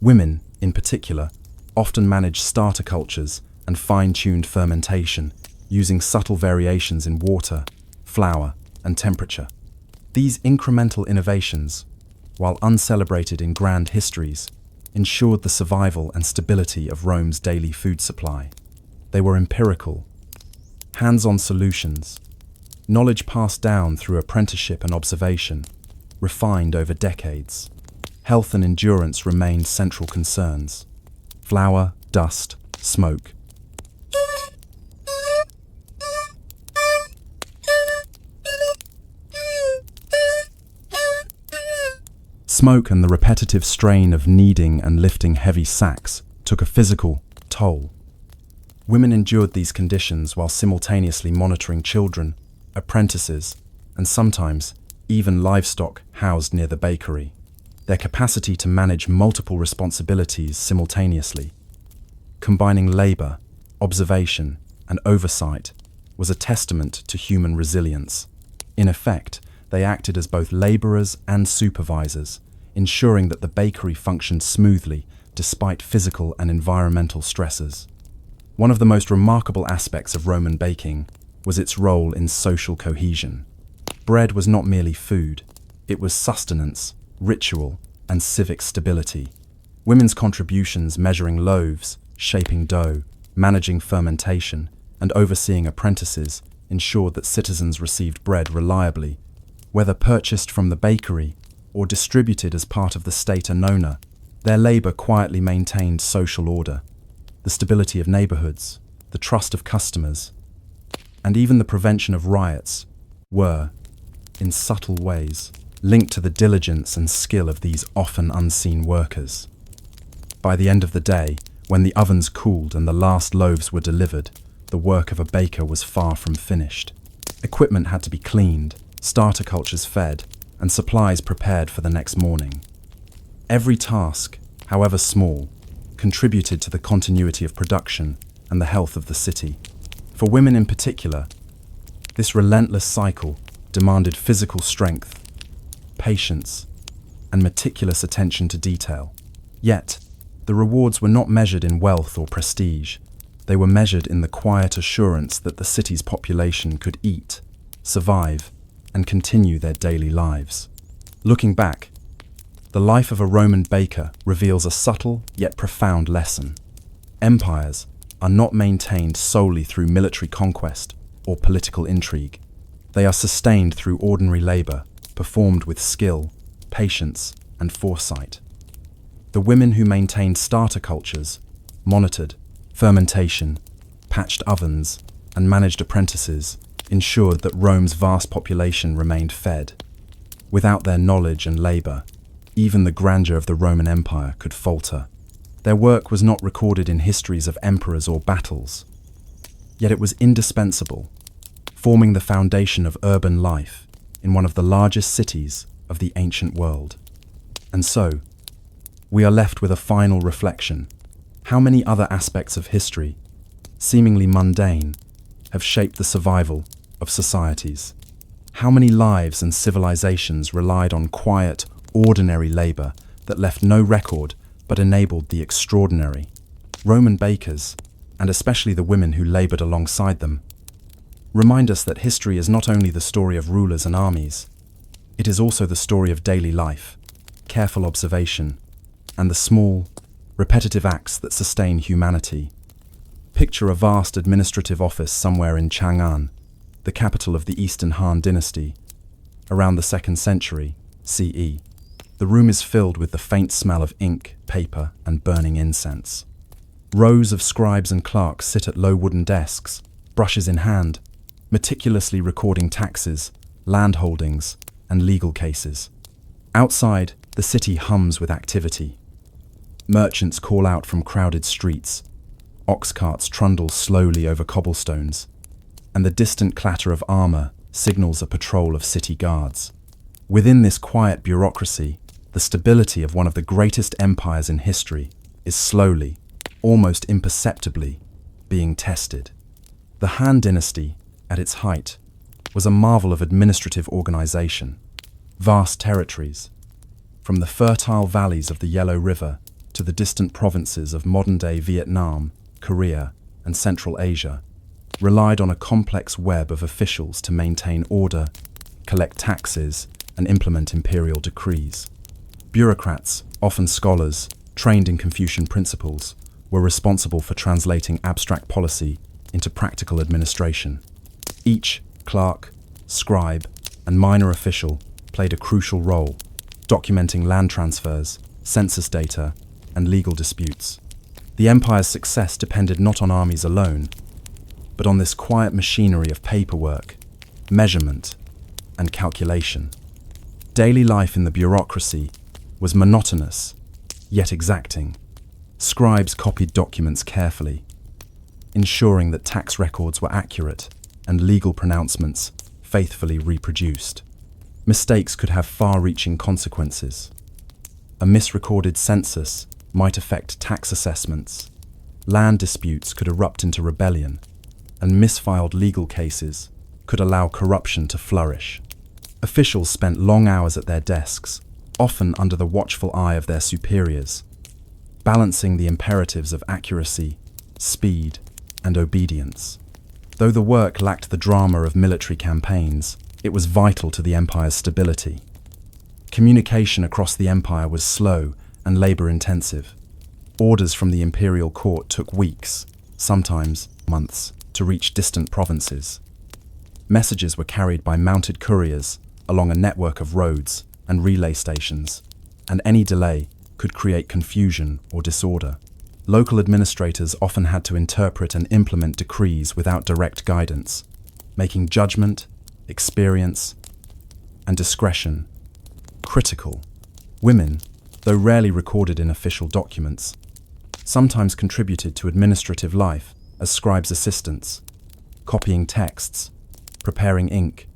Women, in particular, often managed starter cultures and fine-tuned fermentation, using subtle variations in water, flour, and temperature. These incremental innovations, while uncelebrated in grand histories, ensured the survival and stability of Rome's daily food supply. They were empirical, hands-on solutions, knowledge passed down through apprenticeship and observation, refined over decades. Health and endurance remained central concerns. Flour, dust, smoke. Smoke and the repetitive strain of kneading and lifting heavy sacks took a physical toll. Women endured these conditions while simultaneously monitoring children, apprentices, and sometimes even livestock housed near the bakery. Their capacity to manage multiple responsibilities simultaneously, combining labor, observation, and oversight, was a testament to human resilience. In effect, they acted as both laborers and supervisors, ensuring that the bakery functioned smoothly despite physical and environmental stresses. One of the most remarkable aspects of Roman baking was its role in social cohesion. Bread was not merely food, it was sustenance, ritual, and civic stability. Women's contributions measuring loaves, shaping dough, managing fermentation, and overseeing apprentices ensured that citizens received bread reliably, whether purchased from the bakery or distributed as part of the state annona. Their labor quietly maintained social order, the stability of neighborhoods, the trust of customers, and even the prevention of riots were, in subtle ways, linked to the diligence and skill of these often unseen workers. By the end of the day, when the ovens cooled and the last loaves were delivered, the work of a baker was far from finished. Equipment had to be cleaned, starter cultures fed, and supplies prepared for the next morning. Every task, however small, contributed to the continuity of production and the health of the city. For women in particular, this relentless cycle demanded physical strength, patience, and meticulous attention to detail. Yet, the rewards were not measured in wealth or prestige. They were measured in the quiet assurance that the city's population could eat, survive, and continue their daily lives. Looking back, the life of a Roman baker reveals a subtle yet profound lesson. Empires are not maintained solely through military conquest or political intrigue. They are sustained through ordinary labor, performed with skill, patience, and foresight. The women who maintained starter cultures, monitored fermentation, patched ovens, and managed apprentices ensured that Rome's vast population remained fed. Without their knowledge and labor, even the grandeur of the Roman Empire could falter. Their work was not recorded in histories of emperors or battles, yet it was indispensable, forming the foundation of urban life in one of the largest cities of the ancient world. And so, we are left with a final reflection. How many other aspects of history, seemingly mundane, have shaped the survival of societies? How many lives and civilizations relied on quiet, ordinary labor that left no record but enabled the extraordinary? Roman bakers, and especially the women who labored alongside them, remind us that history is not only the story of rulers and armies, it is also the story of daily life, careful observation, and the small, repetitive acts that sustain humanity. Picture a vast administrative office somewhere in Chang'an, the capital of the Eastern Han Dynasty, around the 2nd century CE. The room is filled with the faint smell of ink, paper, and burning incense. Rows of scribes and clerks sit at low wooden desks, brushes in hand, meticulously recording taxes, land holdings, and legal cases. Outside, the city hums with activity. Merchants call out from crowded streets, ox carts trundle slowly over cobblestones, and the distant clatter of armor signals a patrol of city guards. Within this quiet bureaucracy, the stability of one of the greatest empires in history is slowly, almost imperceptibly, being tested. The Han Dynasty, at its height, was a marvel of administrative organization. Vast territories, from the fertile valleys of the Yellow River to the distant provinces of modern-day Vietnam, Korea, and Central Asia, relied on a complex web of officials to maintain order, collect taxes, and implement imperial decrees. Bureaucrats, often scholars, trained in Confucian principles, were responsible for translating abstract policy into practical administration. Each clerk, scribe, and minor official played a crucial role, documenting land transfers, census data, and legal disputes. The empire's success depended not on armies alone, but on this quiet machinery of paperwork, measurement, and calculation. Daily life in the bureaucracy was monotonous, yet exacting. Scribes copied documents carefully, ensuring that tax records were accurate and legal pronouncements faithfully reproduced. Mistakes could have far-reaching consequences. A misrecorded census might affect tax assessments. Land disputes could erupt into rebellion, and misfiled legal cases could allow corruption to flourish. Officials spent long hours at their desks, often under the watchful eye of their superiors, balancing the imperatives of accuracy, speed, and obedience. Though the work lacked the drama of military campaigns, it was vital to the empire's stability. Communication across the empire was slow and labor-intensive. Orders from the imperial court took weeks, sometimes months, to reach distant provinces. Messages were carried by mounted couriers along a network of roads and relay stations, and any delay could create confusion or disorder. Local administrators often had to interpret and implement decrees without direct guidance, making judgment, experience, and discretion critical. Women, though rarely recorded in official documents, sometimes contributed to administrative life as scribes' assistants, copying texts, preparing ink,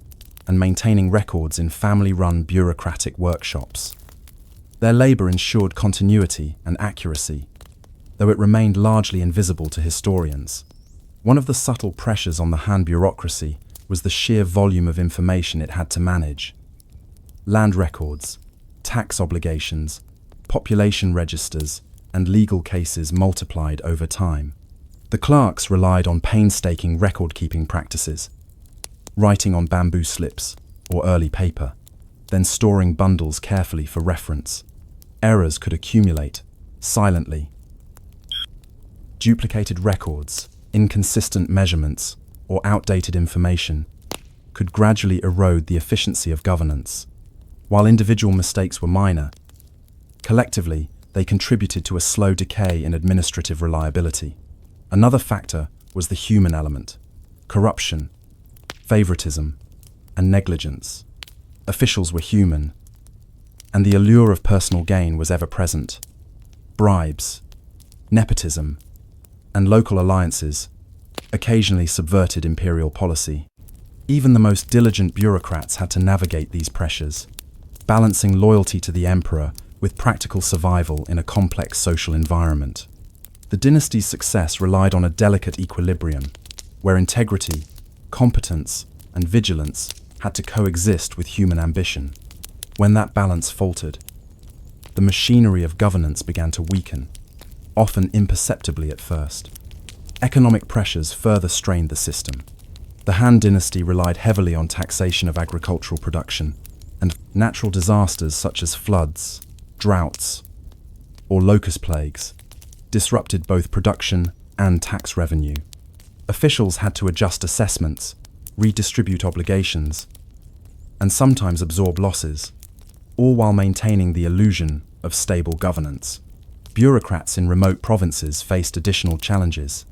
and maintaining records in family-run bureaucratic workshops. Their labor ensured continuity and accuracy, though it remained largely invisible to historians. One of the subtle pressures on the Han bureaucracy was the sheer volume of information it had to manage. Land records, tax obligations, population registers, and legal cases multiplied over time. The clerks relied on painstaking record-keeping practices, writing on bamboo slips or early paper, then storing bundles carefully for reference. Errors could accumulate, silently. Duplicated records, inconsistent measurements, or outdated information could gradually erode the efficiency of governance. While individual mistakes were minor, collectively they contributed to a slow decay in administrative reliability. Another factor was the human element: corruption, favoritism, and negligence. Officials were human, and the allure of personal gain was ever present. Bribes, nepotism, and local alliances occasionally subverted imperial policy. Even the most diligent bureaucrats had to navigate these pressures, balancing loyalty to the emperor with practical survival in a complex social environment. The dynasty's success relied on a delicate equilibrium, where integrity, competence, and vigilance had to coexist with human ambition. When that balance faltered, the machinery of governance began to weaken, often imperceptibly at first. Economic pressures further strained the system. The Han dynasty relied heavily on taxation of agricultural production, and natural disasters such as floods, droughts, or locust plagues disrupted both production and tax revenue. Officials had to adjust assessments, redistribute obligations, and sometimes absorb losses, all while maintaining the illusion of stable governance. Bureaucrats in remote provinces faced additional challenges: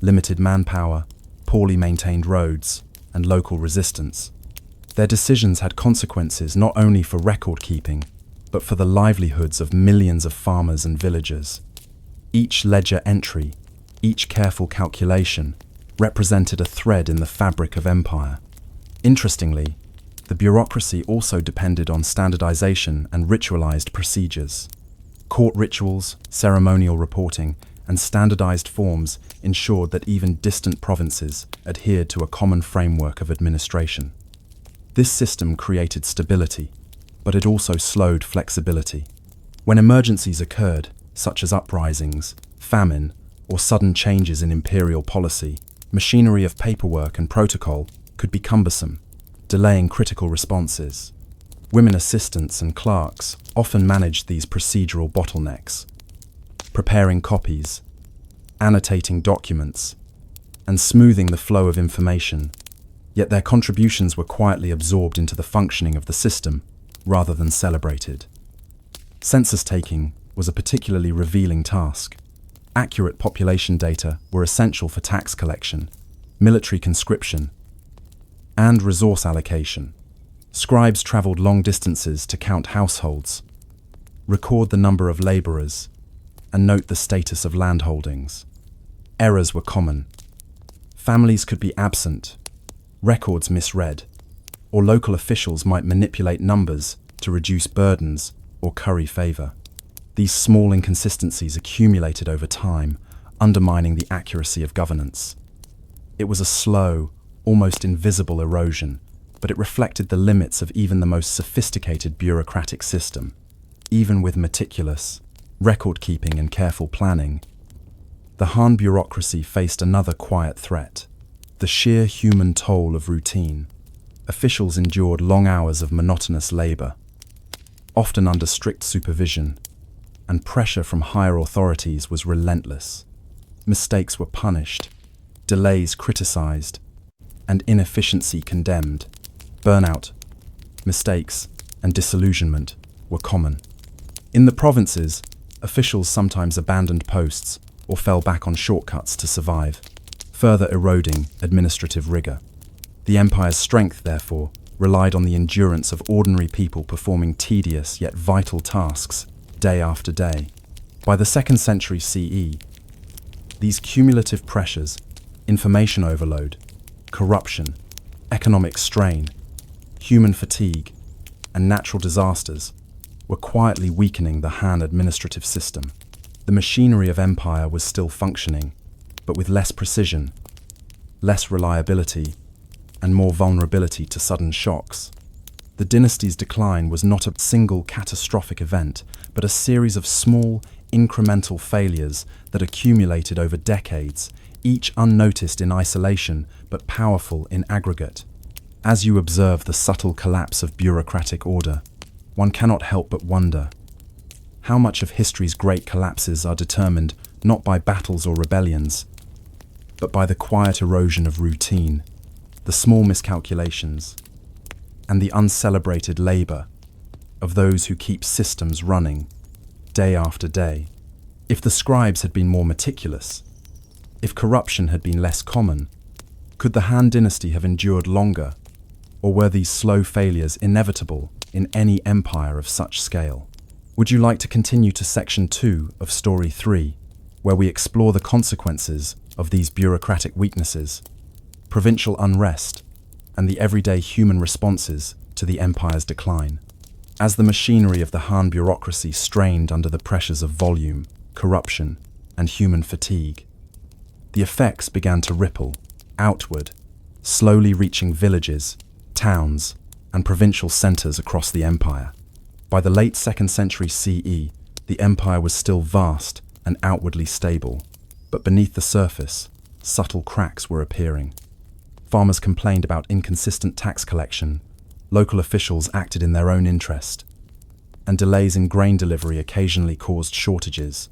limited manpower, poorly maintained roads, and local resistance. Their decisions had consequences not only for record keeping, but for the livelihoods of millions of farmers and villagers. Each ledger entry, each careful calculation, represented a thread in the fabric of empire. Interestingly, the bureaucracy also depended on standardization and ritualized procedures. Court rituals, ceremonial reporting, and standardized forms ensured that even distant provinces adhered to a common framework of administration. This system created stability, but it also slowed flexibility. When emergencies occurred, such as uprisings, famine, or sudden changes in imperial policy, machinery of paperwork and protocol could be cumbersome, delaying critical responses. Women assistants and clerks often managed these procedural bottlenecks, preparing copies, annotating documents, and smoothing the flow of information, yet their contributions were quietly absorbed into the functioning of the system rather than celebrated. Census-taking was a particularly revealing task. Accurate population data were essential for tax collection, military conscription, and resource allocation. Scribes traveled long distances to count households, record the number of laborers, and note the status of landholdings. Errors were common. Families could be absent, records misread, or local officials might manipulate numbers to reduce burdens or curry favor. These small inconsistencies accumulated over time, undermining the accuracy of governance. It was a slow, almost invisible erosion, but it reflected the limits of even the most sophisticated bureaucratic system. Even with meticulous record-keeping and careful planning, the Han bureaucracy faced another quiet threat: the sheer human toll of routine. Officials endured long hours of monotonous labor, often under strict supervision, and pressure from higher authorities was relentless. Mistakes were punished, delays criticized, and inefficiency condemned. Burnout, mistakes, and disillusionment were common. In the provinces, officials sometimes abandoned posts or fell back on shortcuts to survive, further eroding administrative rigor. The empire's strength, therefore, relied on the endurance of ordinary people performing tedious yet vital tasks day after day. By the 2nd century CE, these cumulative pressures, information overload, corruption, economic strain, human fatigue, and natural disasters, were quietly weakening the Han administrative system. The machinery of empire was still functioning, but with less precision, less reliability, and more vulnerability to sudden shocks. The dynasty's decline was not a single catastrophic event, but a series of small, incremental failures that accumulated over decades, each unnoticed in isolation but powerful in aggregate. As you observe the subtle collapse of bureaucratic order, one cannot help but wonder how much of history's great collapses are determined not by battles or rebellions, but by the quiet erosion of routine, the small miscalculations, and the uncelebrated labor of those who keep systems running day after day. If the scribes had been more meticulous, if corruption had been less common, could the Han dynasty have endured longer, Or were these slow failures inevitable in any empire of such scale? Would you like to continue to section 2 of story 3, where we explore the consequences of these bureaucratic weaknesses, provincial unrest, and the everyday human responses to the empire's decline? As the machinery of the Han bureaucracy strained under the pressures of volume, corruption, and human fatigue, the effects began to ripple outward, slowly reaching villages, towns, and provincial centers across the empire. By the late 2nd century CE, the empire was still vast and outwardly stable, but beneath the surface, subtle cracks were appearing. Farmers complained about inconsistent tax collection, local officials acted in their own interest, and delays in grain delivery occasionally caused shortages.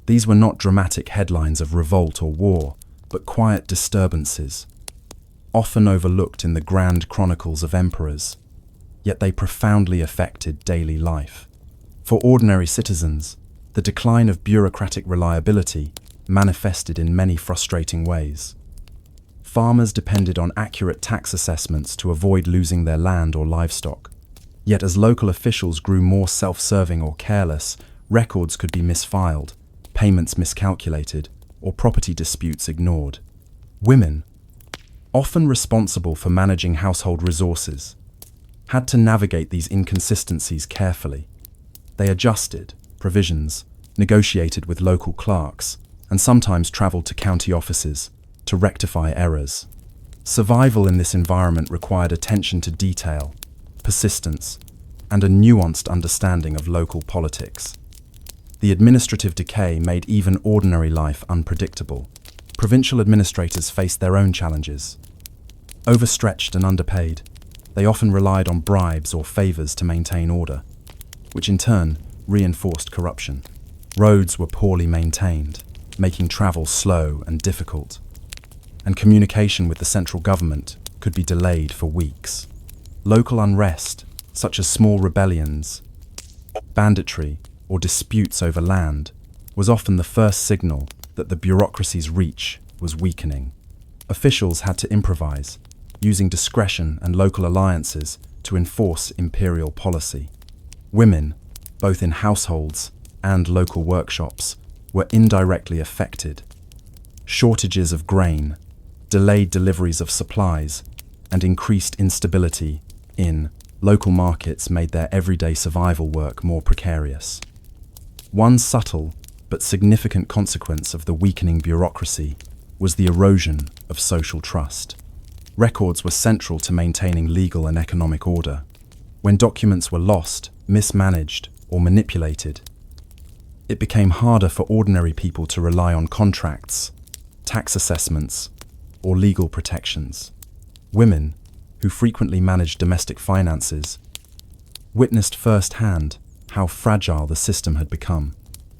These were not dramatic headlines of revolt or war, but quiet disturbances, often overlooked in the grand chronicles of emperors, yet they profoundly affected daily life. For ordinary citizens, the decline of bureaucratic reliability manifested in many frustrating ways. Farmers depended on accurate tax assessments to avoid losing their land or livestock. Yet as local officials grew more self-serving or careless, records could be misfiled, payments miscalculated, or property disputes ignored. Women, often responsible for managing household resources, had to navigate these inconsistencies carefully. They adjusted provisions, negotiated with local clerks, and sometimes traveled to county offices to rectify errors. Survival in this environment required attention to detail, persistence, and a nuanced understanding of local politics. The administrative decay made even ordinary life unpredictable. Provincial administrators faced their own challenges. Overstretched and underpaid, they often relied on bribes or favors to maintain order, which in turn reinforced corruption. Roads were poorly maintained, making travel slow and difficult, and communication with the central government could be delayed for weeks. Local unrest, such as small rebellions, banditry, or disputes over land, was often the first signal that the bureaucracy's reach was weakening. Officials had to improvise, using discretion and local alliances to enforce imperial policy. Women, both in households and local workshops, were indirectly affected. Shortages of grain, delayed deliveries of supplies, and increased instability in local markets made their everyday survival work more precarious. One subtle but significant consequence of the weakening bureaucracy was the erosion of social trust. Records were central to maintaining legal and economic order. When documents were lost, mismanaged, or manipulated, it became harder for ordinary people to rely on contracts, tax assessments, or legal protections. Women, who frequently managed domestic finances, witnessed firsthand how fragile the system had become.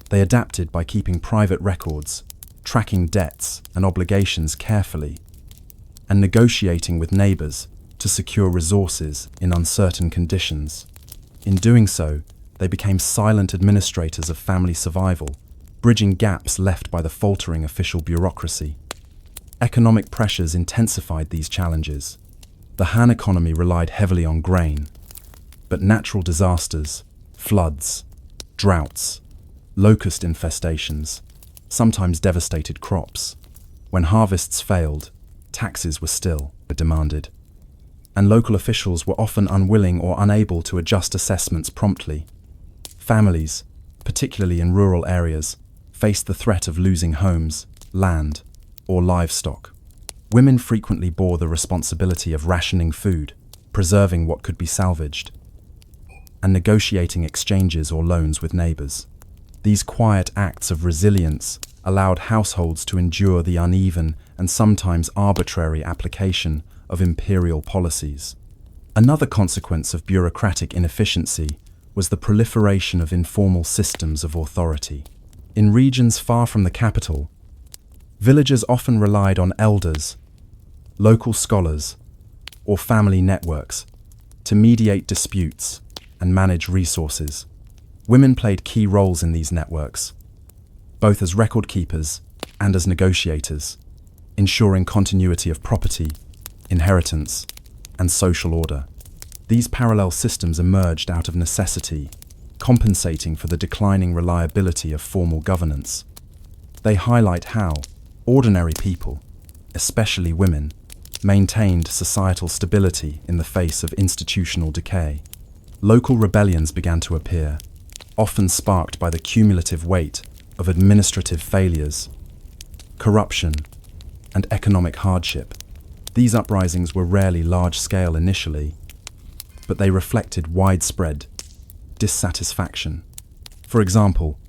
They adapted by keeping private records, tracking debts and obligations carefully, and negotiating with neighbors to secure resources in uncertain conditions. In doing so, they became silent administrators of family survival, bridging gaps left by the faltering official bureaucracy. Economic pressures intensified these challenges. The Han economy relied heavily on grain, but natural disasters, floods, droughts, locust infestations sometimes devastated crops. When harvests failed, taxes were still demanded, and local officials were often unwilling or unable to adjust assessments promptly. Families, particularly in rural areas, faced the threat of losing homes, land, or livestock. Women frequently bore the responsibility of rationing food, preserving what could be salvaged, and negotiating exchanges or loans with neighbors. These quiet acts of resilience allowed households to endure the uneven and sometimes arbitrary application of imperial policies. Another consequence of bureaucratic inefficiency was the proliferation of informal systems of authority. In regions far from the capital, villagers often relied on elders, local scholars, or family networks to mediate disputes and manage resources. Women played key roles in these networks, both as record keepers and as negotiators, ensuring continuity of property, inheritance, and social order. These parallel systems emerged out of necessity, compensating for the declining reliability of formal governance. They highlight how ordinary people, especially women, maintained societal stability in the face of institutional decay. Local rebellions began to appear, often sparked by the cumulative weight of administrative failures, corruption, and economic hardship. These uprisings were rarely large-scale initially, but they reflected widespread dissatisfaction. For example,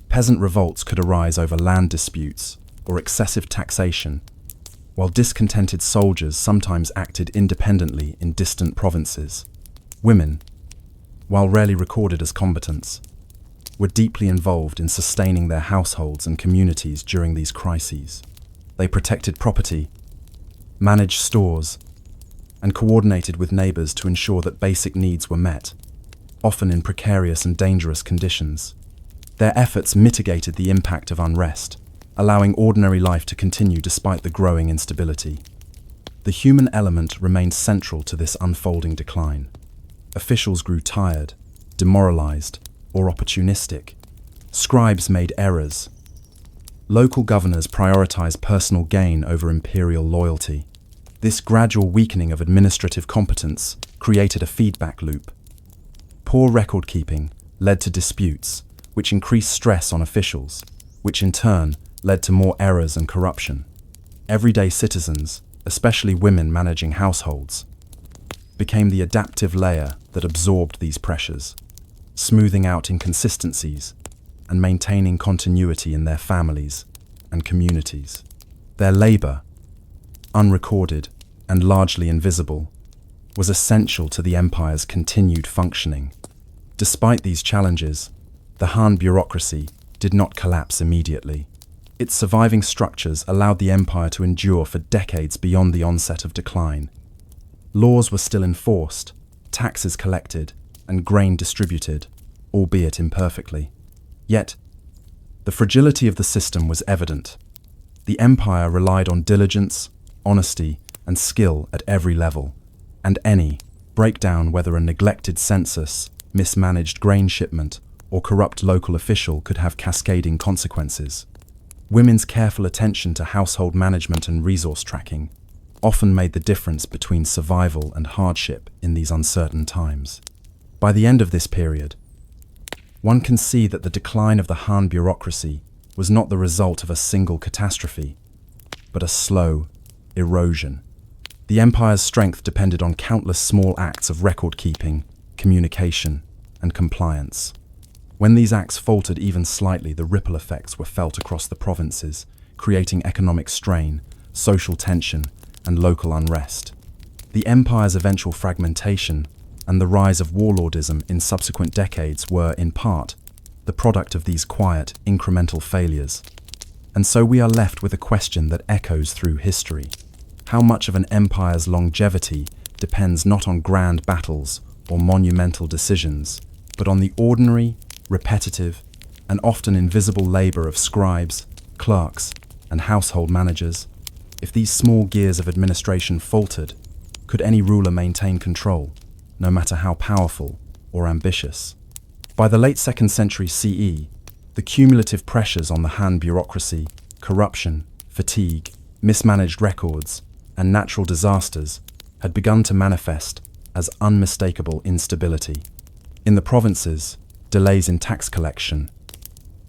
peasant revolts could arise over land disputes or excessive taxation, while discontented soldiers sometimes acted independently in distant provinces. Women, while rarely recorded as combatants, were deeply involved in sustaining their households and communities during these crises. They protected property, managed stores, and coordinated with neighbors to ensure that basic needs were met, often in precarious and dangerous conditions. Their efforts mitigated the impact of unrest, allowing ordinary life to continue despite the growing instability. The human element remained central to this unfolding decline. Officials grew tired, demoralized, or opportunistic. Scribes made errors. Local governors prioritized personal gain over imperial loyalty. This gradual weakening of administrative competence created a feedback loop. Poor record-keeping led to disputes, which increased stress on officials, which in turn led to more errors and corruption. Everyday citizens, especially women managing households, became the adaptive layer that absorbed these pressures, smoothing out inconsistencies and maintaining continuity in their families and communities. Their labor, unrecorded and largely invisible, was essential to the empire's continued functioning. Despite these challenges, the Han bureaucracy did not collapse immediately. Its surviving structures allowed the empire to endure for decades beyond the onset of decline. Laws were still enforced, taxes collected, and grain distributed, albeit imperfectly. Yet, the fragility of the system was evident. The empire relied on diligence, honesty, and skill at every level, and any breakdown, whether a neglected census, mismanaged grain shipment, or corrupt local official, could have cascading consequences. Women's careful attention to household management and resource tracking often made the difference between survival and hardship in these uncertain times. By the end of this period, one can see that the decline of the Han bureaucracy was not the result of a single catastrophe, but a slow erosion. The empire's strength depended on countless small acts of record-keeping, communication, and compliance. When these acts faltered even slightly, the ripple effects were felt across the provinces, creating economic strain, social tension, and local unrest. The empire's eventual fragmentation and the rise of warlordism in subsequent decades were, in part, the product of these quiet, incremental failures. And so we are left with a question that echoes through history. How much of an empire's longevity depends not on grand battles or monumental decisions, but on the ordinary, repetitive, and often invisible labor of scribes, clerks, and household managers? If these small gears of administration faltered, could any ruler maintain control, no matter how powerful or ambitious? By the late 2nd century CE, the cumulative pressures on the Han bureaucracy, corruption, fatigue, mismanaged records, and natural disasters had begun to manifest as unmistakable instability. In the provinces, delays in tax collection,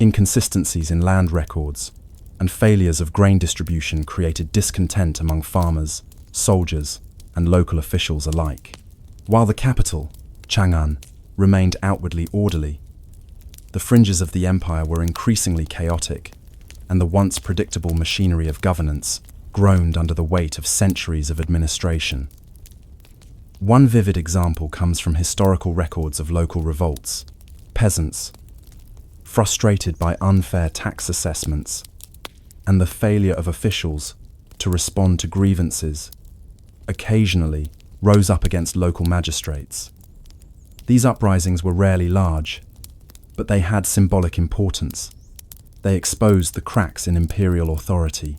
inconsistencies in land records, and failures of grain distribution created discontent among farmers, soldiers, and local officials alike. While the capital, Chang'an, remained outwardly orderly, the fringes of the empire were increasingly chaotic, and the once predictable machinery of governance groaned under the weight of centuries of administration. One vivid example comes from historical records of local revolts. Peasants, frustrated by unfair tax assessments and the failure of officials to respond to grievances, occasionally rose up against local magistrates. These uprisings were rarely large, but they had symbolic importance. They exposed the cracks in imperial authority.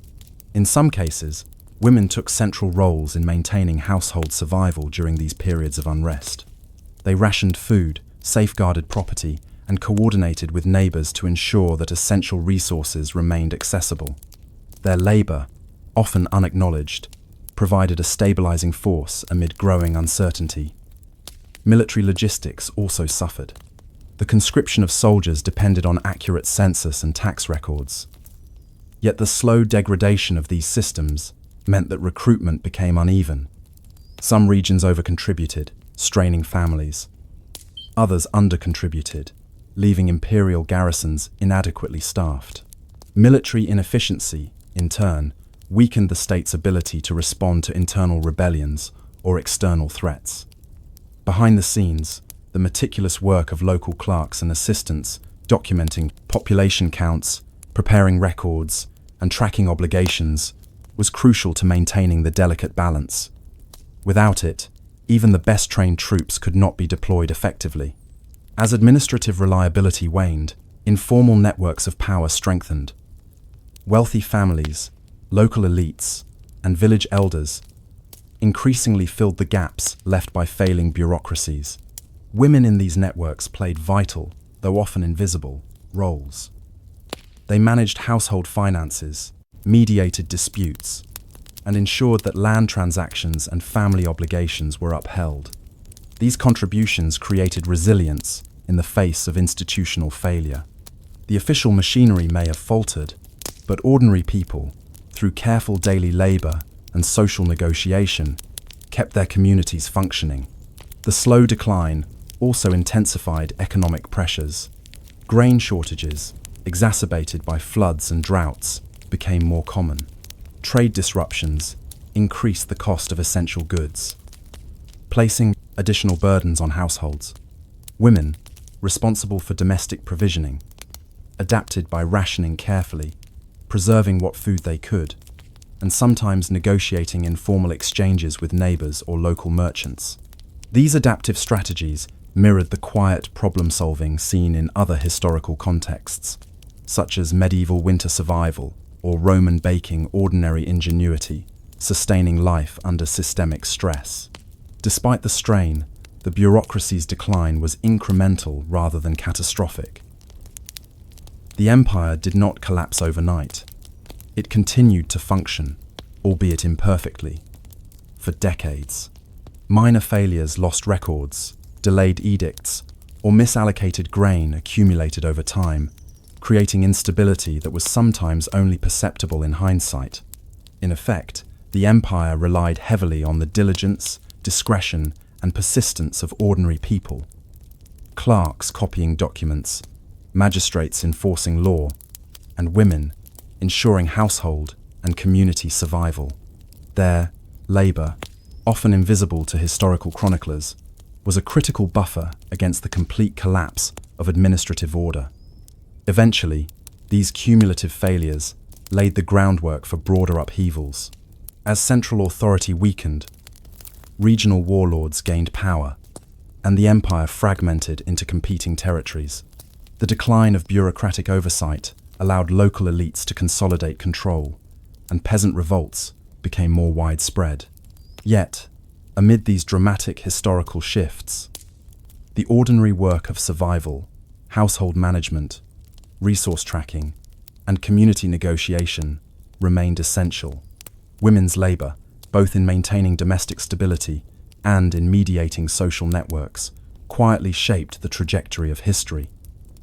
In some cases, Women took central roles in maintaining household survival during these periods of unrest. They rationed food, safeguarded property, and coordinated with neighbors to ensure that essential resources remained accessible. Their labor, often unacknowledged, provided a stabilizing force amid growing uncertainty. Military logistics also suffered. The conscription of soldiers depended on accurate census and tax records. Yet the slow degradation of these systems meant that recruitment became uneven. Some regions overcontributed, straining families. Others undercontributed, leaving imperial garrisons inadequately staffed. Military inefficiency, in turn, weakened the state's ability to respond to internal rebellions or external threats. Behind the scenes, the meticulous work of local clerks and assistants documenting population counts, preparing records, and tracking obligations was crucial to maintaining the delicate balance. Without it, even the best-trained troops could not be deployed effectively. As administrative reliability waned, informal networks of power strengthened. Wealthy families, local elites, and village elders increasingly filled the gaps left by failing bureaucracies. Women in these networks played vital, though often invisible, roles. They managed household finances, mediated disputes, and ensured that land transactions and family obligations were upheld. These contributions created resilience in the face of institutional failure. The official machinery may have faltered, but ordinary people, through careful daily labor and social negotiation, kept their communities functioning. The slow decline also intensified economic pressures. Grain shortages, exacerbated by floods and droughts, became more common. Trade disruptions increased the cost of essential goods, placing additional burdens on households. Women, responsible for domestic provisioning, adapted by rationing carefully, preserving what food they could, and sometimes negotiating informal exchanges with neighbors or local merchants. These adaptive strategies mirrored the quiet problem-solving seen in other historical contexts, such as medieval winter survival or Roman baking ordinary ingenuity, sustaining life under systemic stress. Despite the strain, the bureaucracy's decline was incremental rather than catastrophic. The empire did not collapse overnight. It continued to function, albeit imperfectly, for decades. Minor failures lost records, delayed edicts, or misallocated grain accumulated over time, creating instability that was sometimes only perceptible in hindsight. In effect, the empire relied heavily on the diligence, discretion, and persistence of ordinary people. Clerks copying documents, magistrates enforcing law, and women ensuring household and community survival. Their labor, often invisible to historical chroniclers, was a critical buffer against the complete collapse of administrative order. Eventually, these cumulative failures laid the groundwork for broader upheavals. As central authority weakened, regional warlords gained power, and the empire fragmented into competing territories. The decline of bureaucratic oversight allowed local elites to consolidate control, and peasant revolts became more widespread. Yet, amid these dramatic historical shifts, the ordinary work of survival, household management, resource tracking, and community negotiation remained essential. Women's labor, both in maintaining domestic stability and in mediating social networks, quietly shaped the trajectory of history.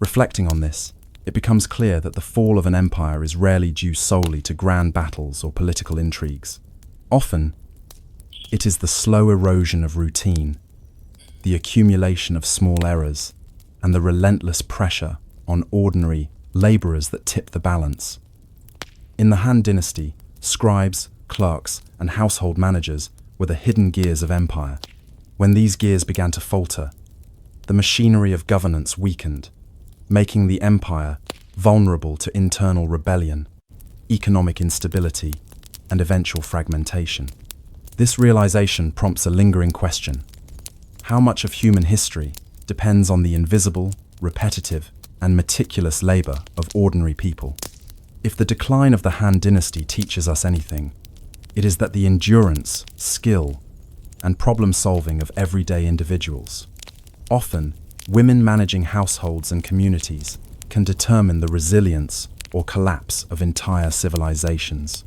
Reflecting on this, it becomes clear that the fall of an empire is rarely due solely to grand battles or political intrigues. Often, it is the slow erosion of routine, the accumulation of small errors, and the relentless pressure on ordinary laborers that tip the balance. In the Han Dynasty, scribes, clerks, and household managers were the hidden gears of empire. When these gears began to falter, the machinery of governance weakened, making the empire vulnerable to internal rebellion, economic instability, and eventual fragmentation. This realization prompts a lingering question. How much of human history depends on the invisible, repetitive, and meticulous labor of ordinary people? If the decline of the Han Dynasty teaches us anything, It is that the endurance, skill, and problem-solving of everyday individuals. Often, women managing households and communities can determine the resilience or collapse of entire civilizations.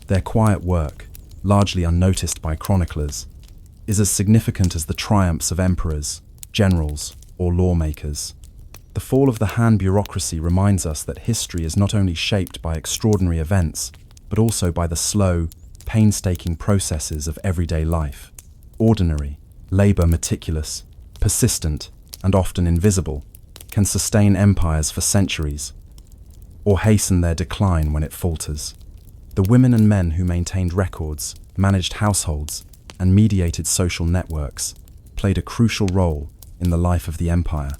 Their quiet work, largely unnoticed by chroniclers, is as significant as the triumphs of emperors, generals, or lawmakers. The fall of the Han bureaucracy reminds us that history is not only shaped by extraordinary events, but also by the slow, painstaking processes of everyday life. Ordinary, labor meticulous, persistent, and often invisible, can sustain empires for centuries, or hasten their decline when it falters. The women and men who maintained records, managed households, and mediated social networks played a crucial role in the life of the empire,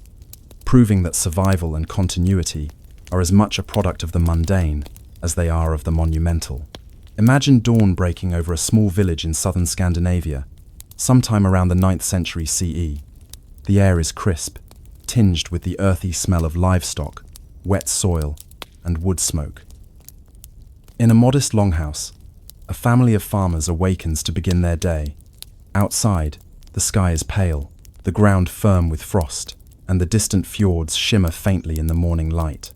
proving that survival and continuity are as much a product of the mundane as they are of the monumental. Imagine dawn breaking over a small village in southern Scandinavia, sometime around the 9th century CE. The air is crisp, tinged with the earthy smell of livestock, wet soil, and wood smoke. In a modest longhouse, a family of farmers awakens to begin their day. Outside, the sky is pale, the ground firm with frost, and the distant fjords shimmer faintly in the morning light.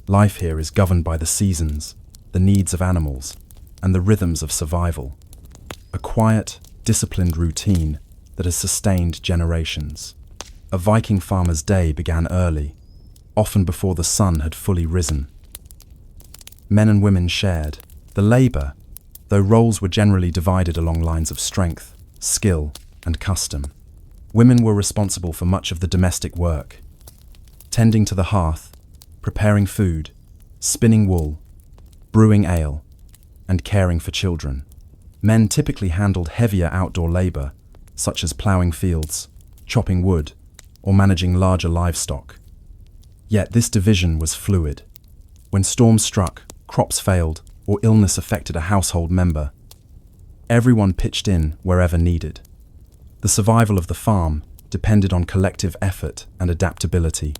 Life here is governed by the seasons, the needs of animals, and the rhythms of survival. A quiet, disciplined routine that has sustained generations. A Viking farmer's day began early, often before the sun had fully risen. Men and women shared the labor, though roles were generally divided along lines of strength, skill, and custom. Women were responsible for much of the domestic work, tending to the hearth, preparing food, spinning wool, brewing ale, and caring for children. Men typically handled heavier outdoor labor, such as plowing fields, chopping wood, or managing larger livestock. Yet this division was fluid. When storms struck, crops failed, or illness affected a household member, everyone pitched in wherever needed. The survival of the farm depended on collective effort and adaptability.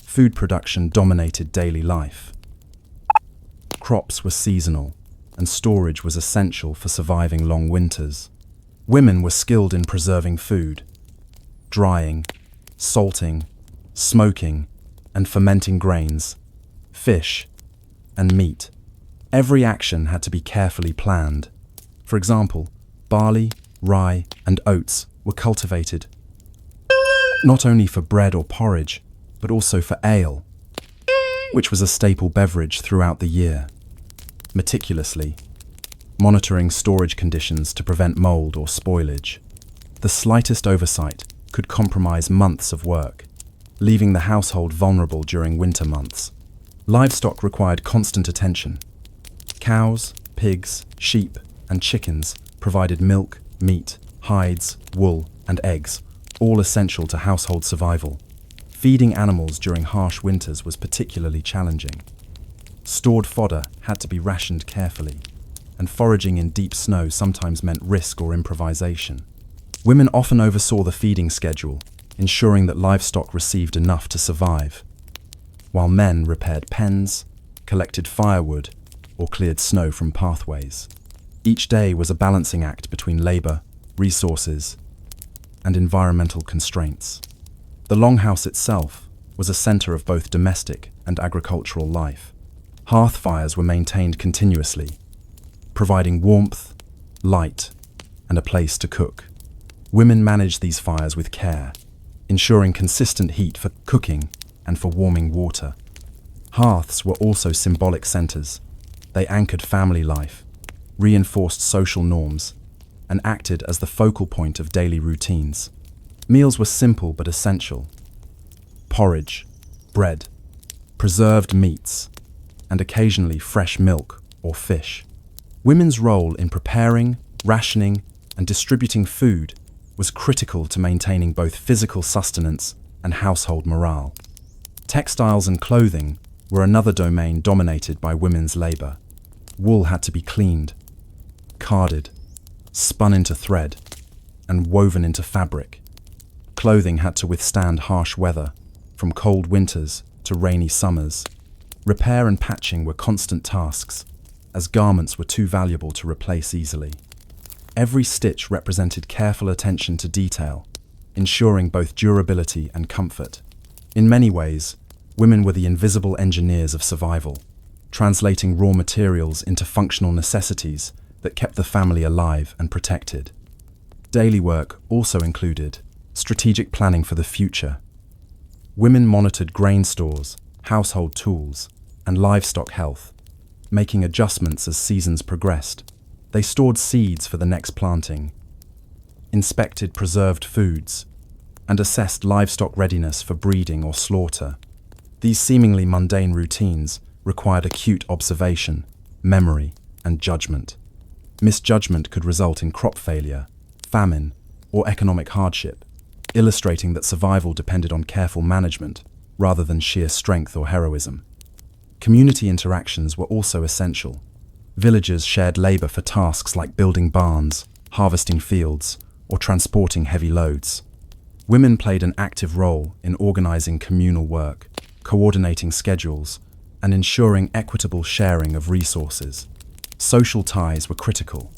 Food production dominated daily life. Crops were seasonal, and storage was essential for surviving long winters. Women were skilled in preserving food, drying, salting, smoking, and fermenting grains, fish, and meat. Every action had to be carefully planned. For example, barley, rye, and oats were cultivated not only for bread or porridge, but also for ale, which was a staple beverage throughout the year. Meticulously, monitoring storage conditions to prevent mold or spoilage. The slightest oversight could compromise months of work, leaving the household vulnerable during winter months. Livestock required constant attention. Cows, pigs, sheep, and chickens provided milk, meat, hides, wool, and eggs, all essential to household survival. Feeding animals during harsh winters was particularly challenging. Stored fodder had to be rationed carefully, and foraging in deep snow sometimes meant risk or improvisation. Women often oversaw the feeding schedule, ensuring that livestock received enough to survive, while men repaired pens, collected firewood, or cleared snow from pathways. Each day was a balancing act between labor, resources, and environmental constraints. The longhouse itself was a center of both domestic and agricultural life. Hearth fires were maintained continuously, providing warmth, light, and a place to cook. Women managed these fires with care, ensuring consistent heat for cooking and for warming water. Hearths were also symbolic centers. They anchored family life, reinforced social norms, and acted as the focal point of daily routines. Meals were simple but essential. Porridge, bread, preserved meats, and occasionally fresh milk or fish. Women's role in preparing, rationing, and distributing food was critical to maintaining both physical sustenance and household morale. Textiles and clothing were another domain dominated by women's labor. Wool had to be cleaned, carded, spun into thread, and woven into fabric. Clothing had to withstand harsh weather, from cold winters to rainy summers. Repair and patching were constant tasks, as garments were too valuable to replace easily. Every stitch represented careful attention to detail, ensuring both durability and comfort. In many ways, women were the invisible engineers of survival, translating raw materials into functional necessities that kept the family alive and protected. Daily work also included strategic planning for the future. Women monitored grain stores, household tools, and livestock health, making adjustments as seasons progressed. They stored seeds for the next planting, inspected preserved foods, and assessed livestock readiness for breeding or slaughter. These seemingly mundane routines required acute observation, memory, and judgment. Misjudgment could result in crop failure, famine, or economic hardship, illustrating that survival depended on careful management rather than sheer strength or heroism. Community interactions were also essential. Villagers shared labor for tasks like building barns, harvesting fields, or transporting heavy loads. Women played an active role in organizing communal work, coordinating schedules, and ensuring equitable sharing of resources. Social ties were critical.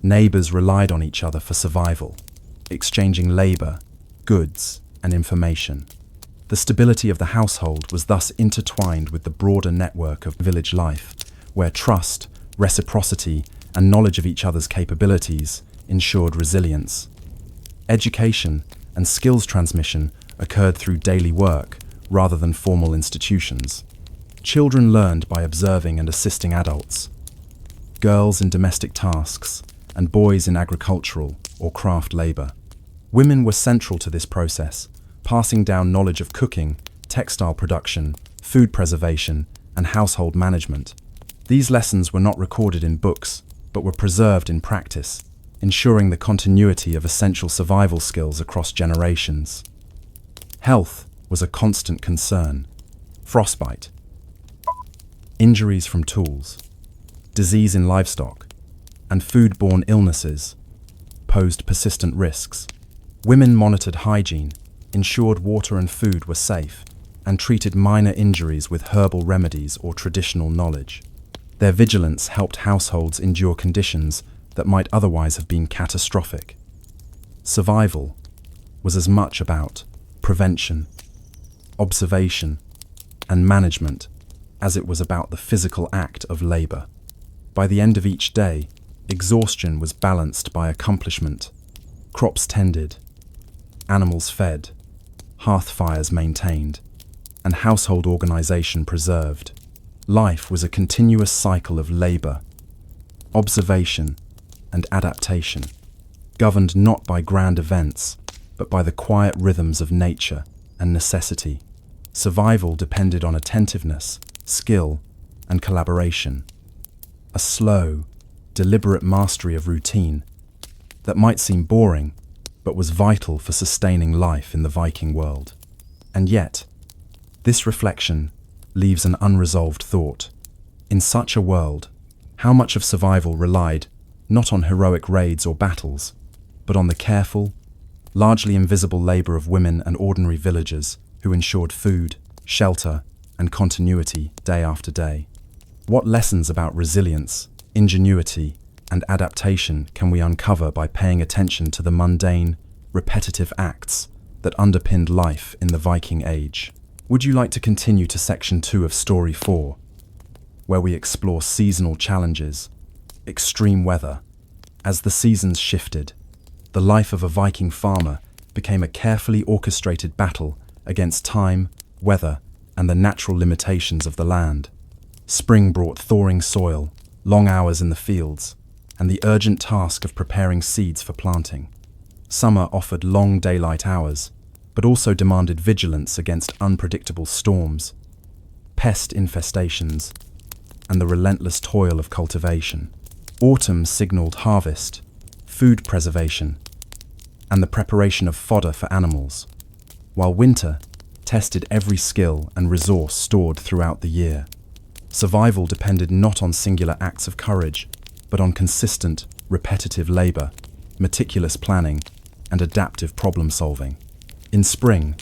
Neighbors relied on each other for survival, exchanging labor, goods, and information. The stability of the household was thus intertwined with the broader network of village life, where trust, reciprocity, and knowledge of each other's capabilities ensured resilience. Education and skills transmission occurred through daily work rather than formal institutions. Children learned by observing and assisting adults. Girls in domestic tasks, and boys in agricultural or craft labor. Women were central to this process, passing down knowledge of cooking, textile production, food preservation, and household management. These lessons were not recorded in books, but were preserved in practice, ensuring the continuity of essential survival skills across generations. Health was a constant concern. Frostbite, injuries from tools, disease in livestock, and foodborne illnesses posed persistent risks. Women monitored hygiene, ensured water and food were safe, and treated minor injuries with herbal remedies or traditional knowledge. Their vigilance helped households endure conditions that might otherwise have been catastrophic. Survival was as much about prevention, observation, and management as it was about the physical act of labor. By the end of each day, exhaustion was balanced by accomplishment. Crops tended, animals fed, hearth fires maintained, and household organization preserved. Life was a continuous cycle of labor, observation, and adaptation, governed not by grand events, but by the quiet rhythms of nature and necessity. Survival depended on attentiveness, skill, and collaboration. A slow, deliberate mastery of routine that might seem boring, but was vital for sustaining life in the Viking world. And yet, this reflection leaves an unresolved thought. In such a world, how much of survival relied not on heroic raids or battles, but on the careful, largely invisible labor of women and ordinary villagers who ensured food, shelter, and continuity day after day? What lessons about resilience, ingenuity, and adaptation can we uncover by paying attention to the mundane, repetitive acts that underpinned life in the Viking Age? Would you like to continue to Section 2 of Story 4, where we explore seasonal challenges, extreme weather? As the seasons shifted, the life of a Viking farmer became a carefully orchestrated battle against time, weather, and the natural limitations of the land. Spring brought thawing soil, long hours in the fields, and the urgent task of preparing seeds for planting. Summer offered long daylight hours, but also demanded vigilance against unpredictable storms, pest infestations, and the relentless toil of cultivation. Autumn signaled harvest, food preservation, and the preparation of fodder for animals, while winter tested every skill and resource stored throughout the year. Survival depended not on singular acts of courage, but on consistent, repetitive labor, meticulous planning, and adaptive problem-solving. In spring,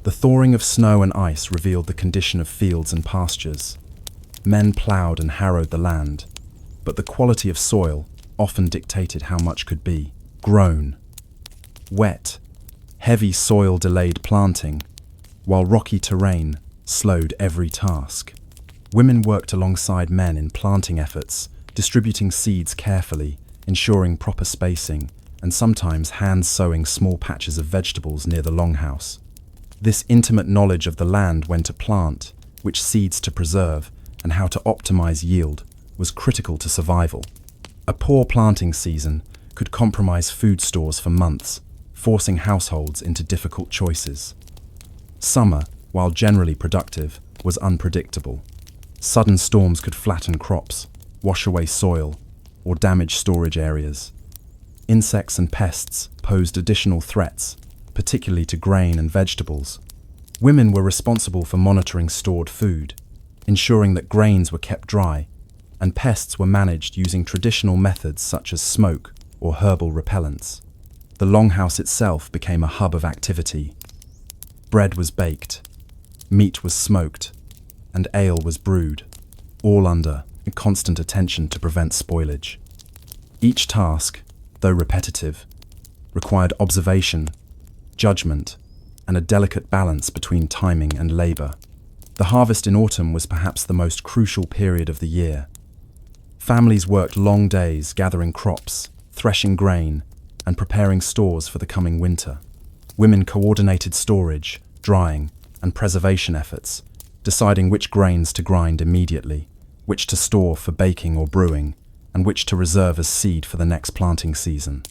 the thawing of snow and ice revealed the condition of fields and pastures. Men ploughed and harrowed the land, but the quality of soil often dictated how much could be grown. Wet, heavy soil delayed planting, while rocky terrain slowed every task. Women worked alongside men in planting efforts, distributing seeds carefully, ensuring proper spacing, and sometimes hand-sowing small patches of vegetables near the longhouse. This intimate knowledge of the land when to plant, which seeds to preserve, and how to optimize yield was critical to survival. A poor planting season could compromise food stores for months, forcing households into difficult choices. Summer, while generally productive, was unpredictable. Sudden storms could flatten crops, wash away soil, or damage storage areas. Insects and pests posed additional threats, particularly to grain and vegetables. Women were responsible for monitoring stored food, ensuring that grains were kept dry, and pests were managed using traditional methods such as smoke or herbal repellents. The longhouse itself became a hub of activity. Bread was baked, meat was smoked, and ale was brewed, all under constant attention to prevent spoilage. Each task, though repetitive, required observation, judgment, and a delicate balance between timing and labor. The harvest in autumn was perhaps the most crucial period of the year. Families worked long days gathering crops, threshing grain, and preparing stores for the coming winter. Women coordinated storage, drying, and preservation efforts, deciding which grains to grind immediately, which to store for baking or brewing, and which to reserve as seed for the next planting season.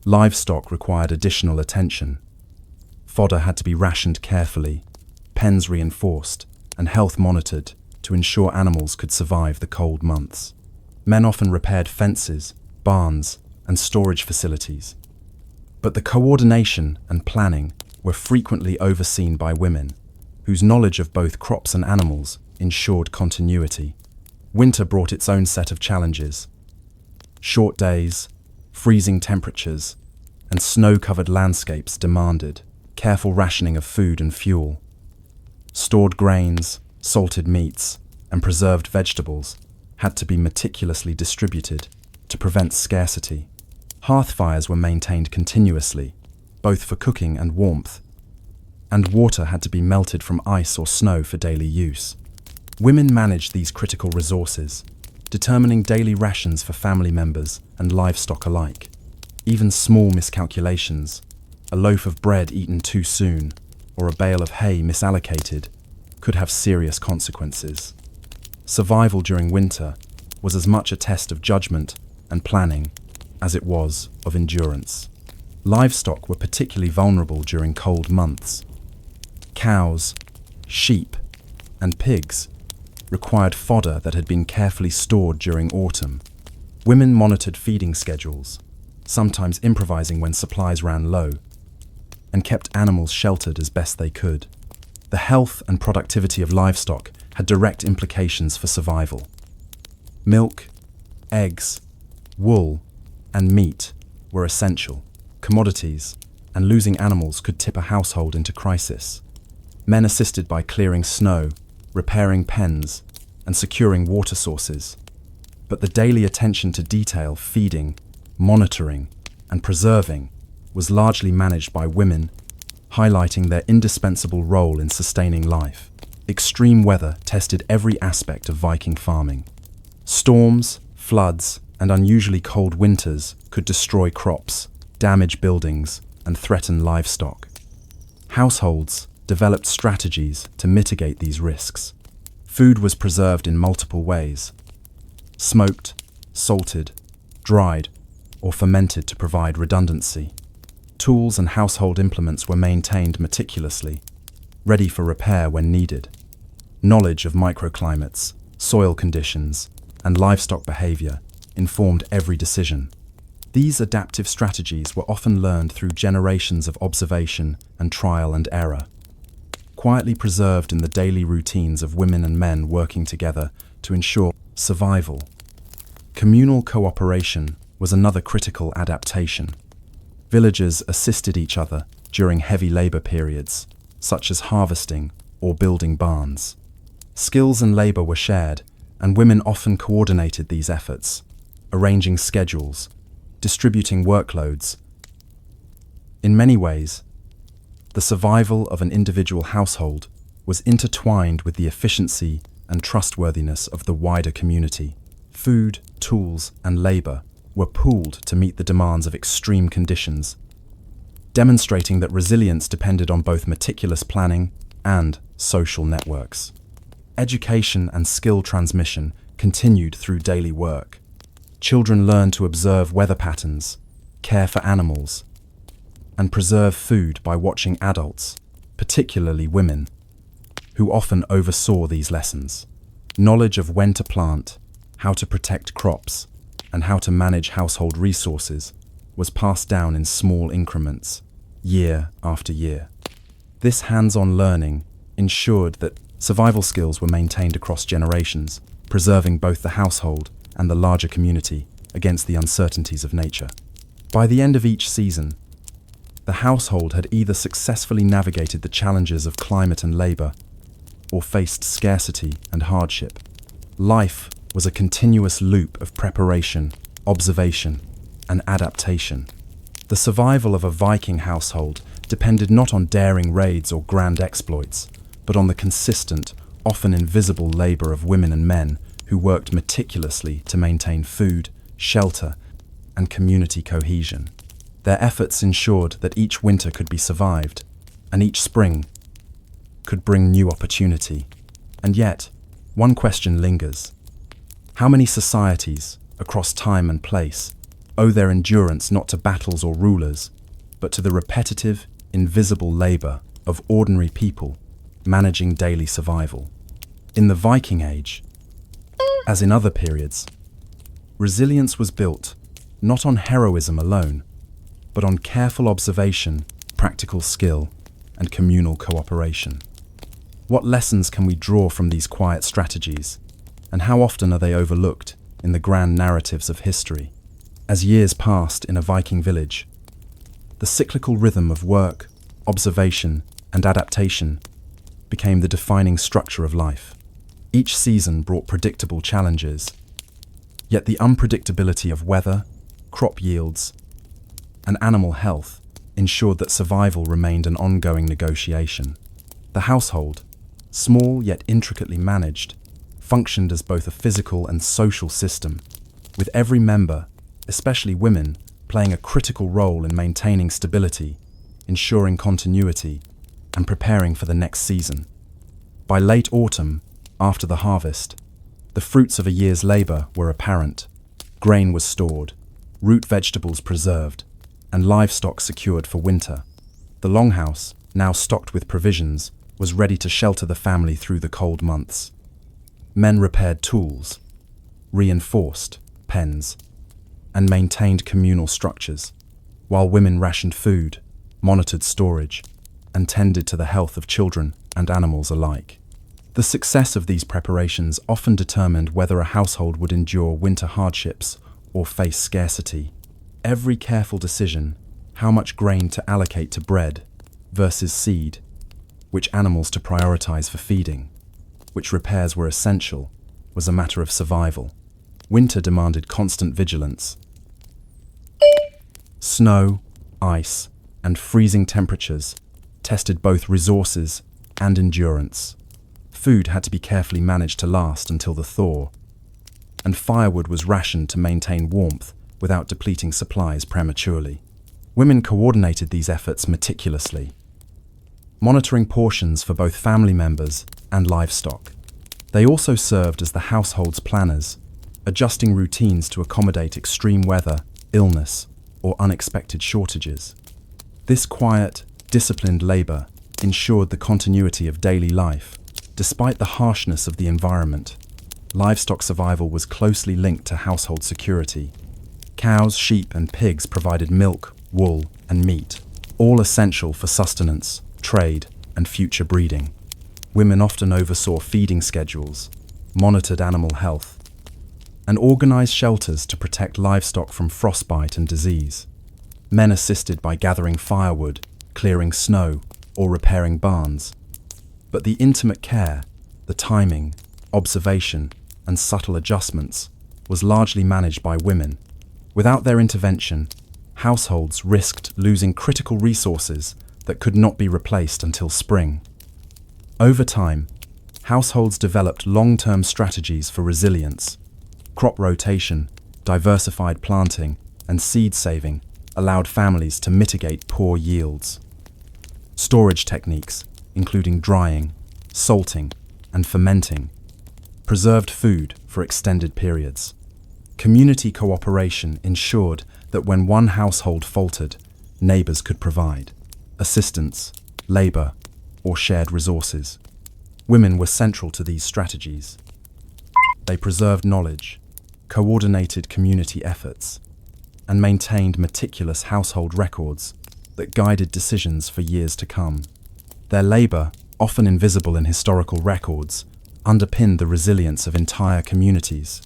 Livestock required additional attention. Fodder had to be rationed carefully, pens reinforced, and health monitored to ensure animals could survive the cold months. Men often repaired fences, barns, and storage facilities. But the coordination and planning were frequently overseen by women, whose knowledge of both crops and animals ensured continuity. Winter brought its own set of challenges. Short days, freezing temperatures, and snow-covered landscapes demanded careful rationing of food and fuel. Stored grains, salted meats, and preserved vegetables had to be meticulously distributed to prevent scarcity. Hearth fires were maintained continuously, both for cooking and warmth, and water had to be melted from ice or snow for daily use. Women managed these critical resources, determining daily rations for family members and livestock alike. Even small miscalculations, a loaf of bread eaten too soon, or a bale of hay misallocated, could have serious consequences. Survival during winter was as much a test of judgment and planning as it was of endurance. Livestock were particularly vulnerable during cold months. Cows, sheep, and pigs required fodder that had been carefully stored during autumn. Women monitored feeding schedules, sometimes improvising when supplies ran low, and kept animals sheltered as best they could. The health and productivity of livestock had direct implications for survival. Milk, eggs, wool, and meat were essential commodities, and losing animals could tip a household into crisis. Men assisted by clearing snow, repairing pens, and securing water sources. But the daily attention to detail, feeding, monitoring, and preserving was largely managed by women, highlighting their indispensable role in sustaining life. Extreme weather tested every aspect of Viking farming. Storms, floods, and unusually cold winters could destroy crops, damage buildings, and threaten livestock. Households developed strategies to mitigate these risks. Food was preserved in multiple ways: smoked, salted, dried, or fermented to provide redundancy. Tools and household implements were maintained meticulously, ready for repair when needed. Knowledge of microclimates, soil conditions, and livestock behavior informed every decision. These adaptive strategies were often learned through generations of observation and trial and error, quietly preserved in the daily routines of women and men working together to ensure survival. Communal cooperation was another critical adaptation. Villagers assisted each other during heavy labor periods, such as harvesting or building barns. Skills and labor were shared, and women often coordinated these efforts, arranging schedules, distributing workloads. In many ways, the survival of an individual household was intertwined with the efficiency and trustworthiness of the wider community. Food, tools, and labor were pooled to meet the demands of extreme conditions, demonstrating that resilience depended on both meticulous planning and social networks. Education and skill transmission continued through daily work. Children learned to observe weather patterns, care for animals, and preserve food by watching adults, particularly women, who often oversaw these lessons. Knowledge of when to plant, how to protect crops, and how to manage household resources was passed down in small increments, year after year. This hands-on learning ensured that survival skills were maintained across generations, preserving both the household and the larger community against the uncertainties of nature. By the end of each season, the household had either successfully navigated the challenges of climate and labor, or faced scarcity and hardship. Life was a continuous loop of preparation, observation, and adaptation. The survival of a Viking household depended not on daring raids or grand exploits, but on the consistent, often invisible labor of women and men who worked meticulously to maintain food, shelter, and community cohesion. Their efforts ensured that each winter could be survived, and each spring could bring new opportunity. And yet, one question lingers. How many societies, across time and place, owe their endurance not to battles or rulers, but to the repetitive, invisible labor of ordinary people managing daily survival? In the Viking Age, as in other periods, resilience was built not on heroism alone, but on careful observation, practical skill, and communal cooperation. What lessons can we draw from these quiet strategies, and how often are they overlooked in the grand narratives of history? As years passed in a Viking village, the cyclical rhythm of work, observation, and adaptation became the defining structure of life. Each season brought predictable challenges, yet the unpredictability of weather, crop yields, and animal health ensured that survival remained an ongoing negotiation. The household, small yet intricately managed, functioned as both a physical and social system, with every member, especially women, playing a critical role in maintaining stability, ensuring continuity, and preparing for the next season. By late autumn, after the harvest, the fruits of a year's labor were apparent. Grain was stored, root vegetables preserved, and livestock secured for winter. The longhouse, now stocked with provisions, was ready to shelter the family through the cold months. Men repaired tools, reinforced pens, and maintained communal structures, while women rationed food, monitored storage, and tended to the health of children and animals alike. The success of these preparations often determined whether a household would endure winter hardships or face scarcity. Every careful decision, how much grain to allocate to bread versus seed, which animals to prioritize for feeding, which repairs were essential, was a matter of survival. Winter demanded constant vigilance. Snow, ice, and freezing temperatures tested both resources and endurance. Food had to be carefully managed to last until the thaw, and firewood was rationed to maintain warmth without depleting supplies prematurely. Women coordinated these efforts meticulously, monitoring portions for both family members and livestock. They also served as the household's planners, adjusting routines to accommodate extreme weather, illness, or unexpected shortages. This quiet, disciplined labor ensured the continuity of daily life. Despite the harshness of the environment, livestock survival was closely linked to household security. Cows, sheep, and pigs provided milk, wool, and meat, all essential for sustenance, trade, and future breeding. Women often oversaw feeding schedules, monitored animal health, and organized shelters to protect livestock from frostbite and disease. Men assisted by gathering firewood, clearing snow, or repairing barns. But the intimate care, the timing, observation, and subtle adjustments, was largely managed by women. Without their intervention, households risked losing critical resources that could not be replaced until spring. Over time, households developed long-term strategies for resilience. Crop rotation, diversified planting, and seed saving allowed families to mitigate poor yields. Storage techniques, including drying, salting, and fermenting, preserved food for extended periods. Community cooperation ensured that when one household faltered, neighbors could provide assistance, labor, or shared resources. Women were central to these strategies. They preserved knowledge, coordinated community efforts, and maintained meticulous household records that guided decisions for years to come. Their labor, often invisible in historical records, underpinned the resilience of entire communities.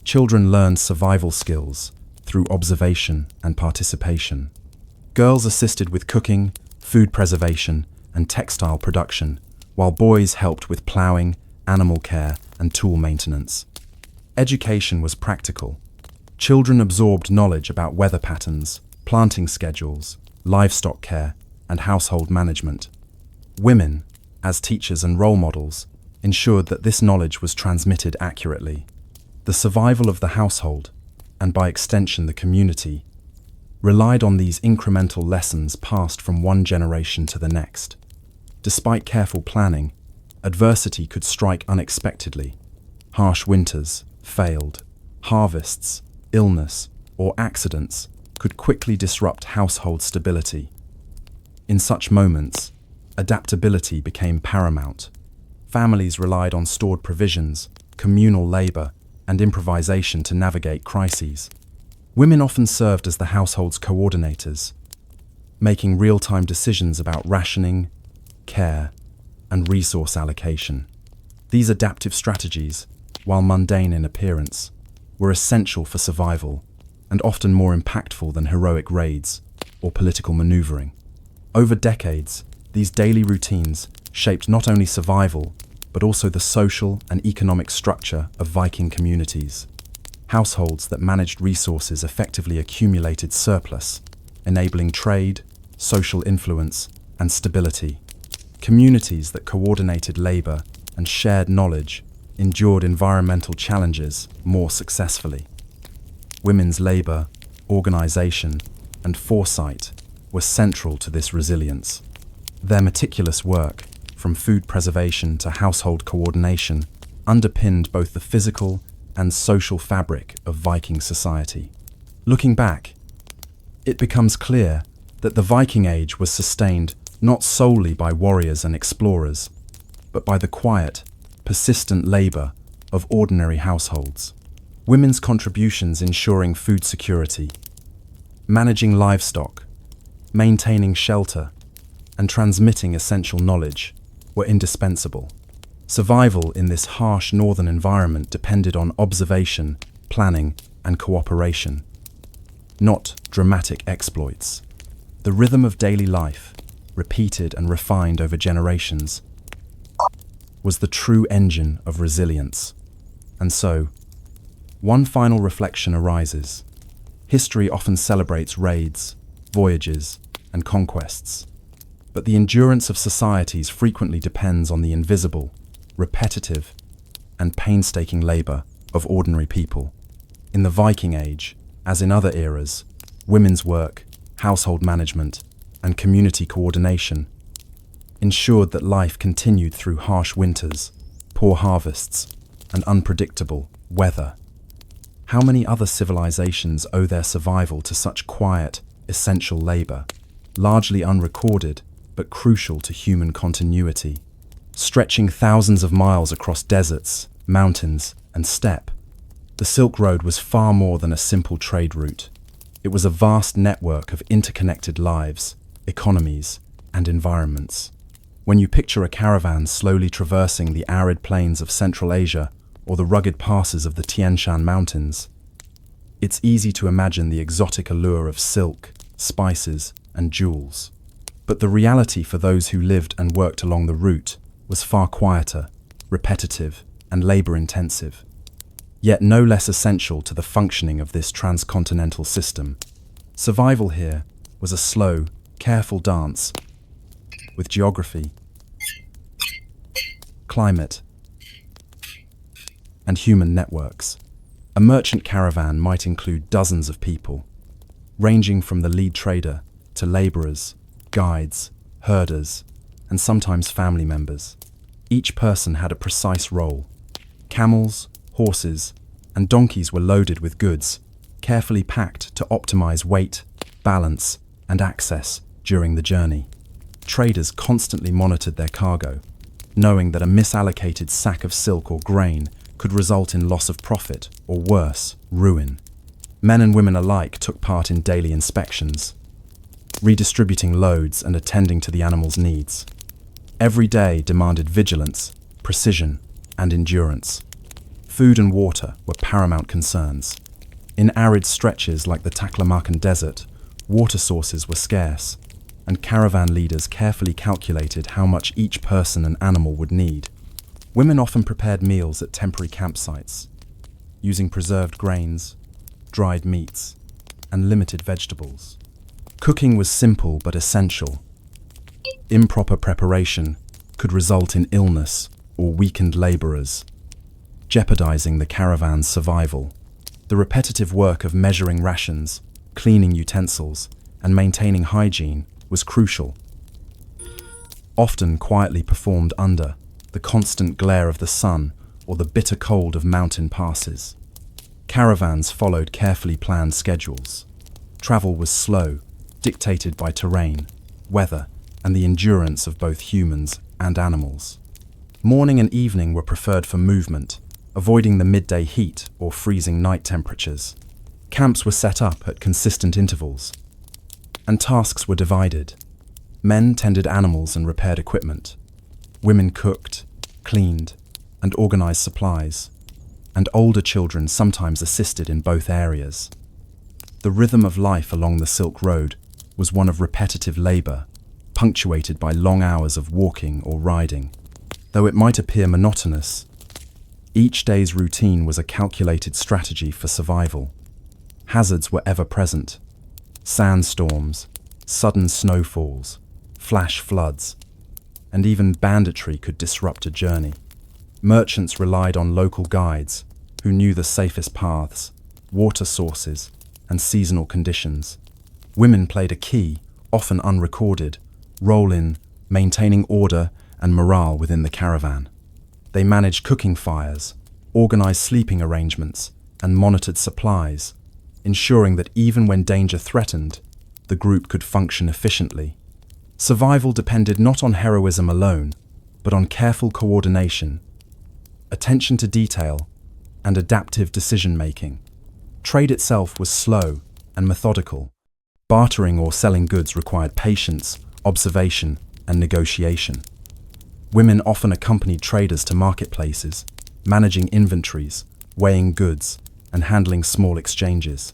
Children learned survival skills through observation and participation. Girls assisted with cooking, food preservation, and textile production, while boys helped with plowing, animal care, and tool maintenance. Education was practical. Children absorbed knowledge about weather patterns, planting schedules, livestock care, and household management. Women, as teachers and role models, ensured that this knowledge was transmitted accurately. The survival of the household, and by extension the community, relied on these incremental lessons passed from one generation to the next. Despite careful planning, adversity could strike unexpectedly. Harsh winters, failed harvests, illness, or accidents could quickly disrupt household stability. In such moments, adaptability became paramount. Families relied on stored provisions, communal labor, and improvisation to navigate crises. Women often served as the household's coordinators, making real-time decisions about rationing, care, and resource allocation. These adaptive strategies, while mundane in appearance, were essential for survival and often more impactful than heroic raids or political maneuvering. Over decades, these daily routines shaped not only survival, but also the social and economic structure of Viking communities. Households that managed resources effectively accumulated surplus, enabling trade, social influence, and stability. Communities that coordinated labor and shared knowledge endured environmental challenges more successfully. Women's labor, organization, and foresight were central to this resilience. Their meticulous work, from food preservation to household coordination, underpinned both the physical and social fabric of Viking society. Looking back, it becomes clear that the Viking Age was sustained not solely by warriors and explorers, but by the quiet, persistent labor of ordinary households. Women's contributions ensuring food security, managing livestock, maintaining shelter, and transmitting essential knowledge were indispensable. Survival in this harsh northern environment depended on observation, planning, and cooperation, not dramatic exploits. The rhythm of daily life, repeated and refined over generations, was the true engine of resilience. And so, one final reflection arises. History often celebrates raids, voyages, and conquests, but the endurance of societies frequently depends on the invisible, repetitive, and painstaking labor of ordinary people. In the Viking Age, as in other eras, women's work, household management, and community coordination ensured that life continued through harsh winters, poor harvests, and unpredictable weather. How many other civilizations owe their survival to such quiet, essential labor, largely unrecorded but crucial to human continuity? Stretching thousands of miles across deserts, mountains, and steppe, the Silk Road was far more than a simple trade route. It was a vast network of interconnected lives, economies, and environments. When you picture a caravan slowly traversing the arid plains of Central Asia or the rugged passes of the Tian Shan Mountains, it's easy to imagine the exotic allure of silk, spices, and jewels. But the reality for those who lived and worked along the route was far quieter, repetitive, and labor-intensive, yet no less essential to the functioning of this transcontinental system. Survival here was a slow, careful dance with geography, climate, and human networks. A merchant caravan might include dozens of people, ranging from the lead trader to laborers, guides, herders, and sometimes family members. Each person had a precise role. Camels, horses, and donkeys were loaded with goods, carefully packed to optimize weight, balance, and access during the journey. Traders constantly monitored their cargo, knowing that a misallocated sack of silk or grain could result in loss of profit, or worse, ruin. Men and women alike took part in daily inspections, redistributing loads and attending to the animals' needs. Every day demanded vigilance, precision, and endurance. Food and water were paramount concerns. In arid stretches like the Taklamakan Desert, water sources were scarce, and caravan leaders carefully calculated how much each person and animal would need. Women often prepared meals at temporary campsites, using preserved grains, dried meats, and limited vegetables. Cooking was simple but essential. Improper preparation could result in illness or weakened laborers, jeopardizing the caravan's survival. The repetitive work of measuring rations, cleaning utensils, and maintaining hygiene was crucial, often quietly performed under the constant glare of the sun or the bitter cold of mountain passes. Caravans followed carefully planned schedules. Travel was slow, dictated by terrain, weather, and the endurance of both humans and animals. Morning and evening were preferred for movement, avoiding the midday heat or freezing night temperatures. Camps were set up at consistent intervals, and tasks were divided. Men tended animals and repaired equipment. Women cooked, cleaned, and organized supplies, and older children sometimes assisted in both areas. The rhythm of life along the Silk Road was one of repetitive labor, punctuated by long hours of walking or riding. Though it might appear monotonous, each day's routine was a calculated strategy for survival. Hazards were ever present: sandstorms, sudden snowfalls, flash floods, and even banditry could disrupt a journey. Merchants relied on local guides who knew the safest paths, water sources, and seasonal conditions. Women played a key, often unrecorded, role in maintaining order and morale within the caravan. They managed cooking fires, organized sleeping arrangements, and monitored supplies, ensuring that even when danger threatened, the group could function efficiently. Survival depended not on heroism alone, but on careful coordination, attention to detail, and adaptive decision-making. Trade itself was slow and methodical. Bartering or selling goods required patience, observation, and negotiation. Women often accompanied traders to marketplaces, managing inventories, weighing goods, and handling small exchanges.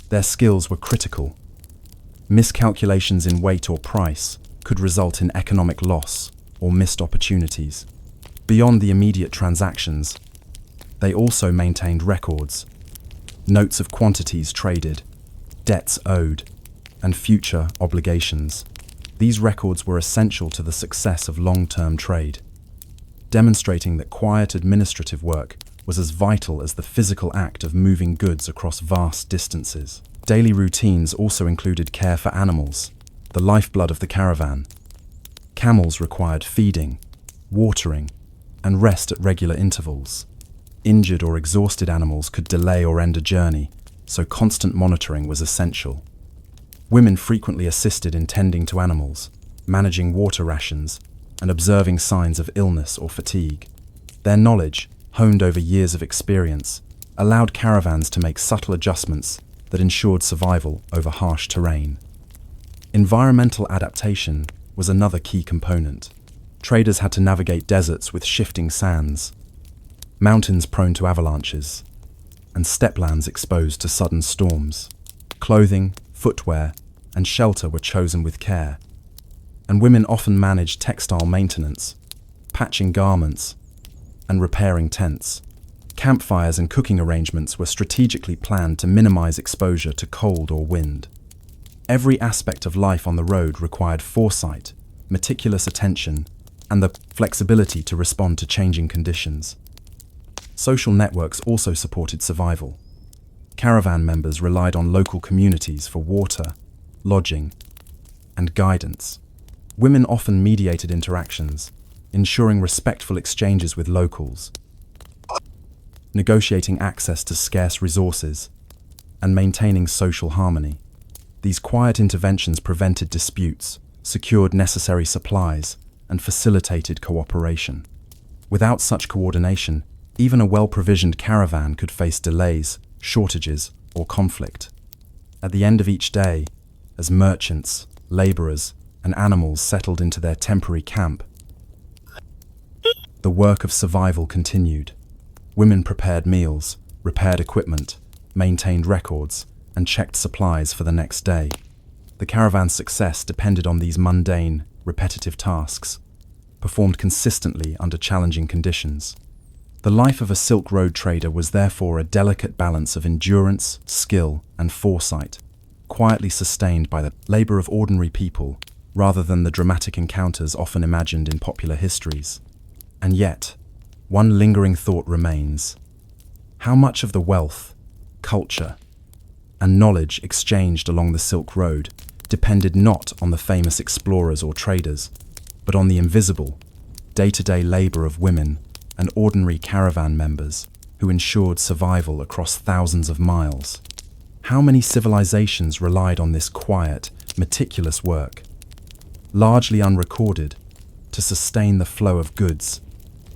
Their skills were critical. Miscalculations in weight or price could result in economic loss or missed opportunities. Beyond the immediate transactions, they also maintained records, notes of quantities traded, debts owed, and future obligations. These records were essential to the success of long-term trade, demonstrating that quiet administrative work was as vital as the physical act of moving goods across vast distances. Daily routines also included care for animals, the lifeblood of the caravan. Camels required feeding, watering, and rest at regular intervals. Injured or exhausted animals could delay or end a journey, so constant monitoring was essential. Women frequently assisted in tending to animals, managing water rations, and observing signs of illness or fatigue. Their knowledge, honed over years of experience, allowed caravans to make subtle adjustments that ensured survival over harsh terrain. Environmental adaptation was another key component. Traders had to navigate deserts with shifting sands, mountains prone to avalanches, and steplands exposed to sudden storms. Clothing, footwear, and shelter were chosen with care, and women often managed textile maintenance, patching garments, and repairing tents. Campfires and cooking arrangements were strategically planned to minimize exposure to cold or wind. Every aspect of life on the road required foresight, meticulous attention, and the flexibility to respond to changing conditions. Social networks also supported survival. Caravan members relied on local communities for water, lodging, and guidance. Women often mediated interactions, ensuring respectful exchanges with locals, negotiating access to scarce resources, and maintaining social harmony. These quiet interventions prevented disputes, secured necessary supplies, and facilitated cooperation. Without such coordination, even a well-provisioned caravan could face delays, shortages, or conflict. At the end of each day, as merchants, laborers, and animals settled into their temporary camp, the work of survival continued. Women prepared meals, repaired equipment, maintained records, and checked supplies for the next day. The caravan's success depended on these mundane, repetitive tasks, performed consistently under challenging conditions. The life of a Silk Road trader was therefore a delicate balance of endurance, skill, and foresight, quietly sustained by the labor of ordinary people rather than the dramatic encounters often imagined in popular histories. And yet, one lingering thought remains. How much of the wealth, culture, and knowledge exchanged along the Silk Road depended not on the famous explorers or traders, but on the invisible, day-to-day labor of women and ordinary caravan members who ensured survival across thousands of miles? How many civilizations relied on this quiet, meticulous work, largely unrecorded, to sustain the flow of goods,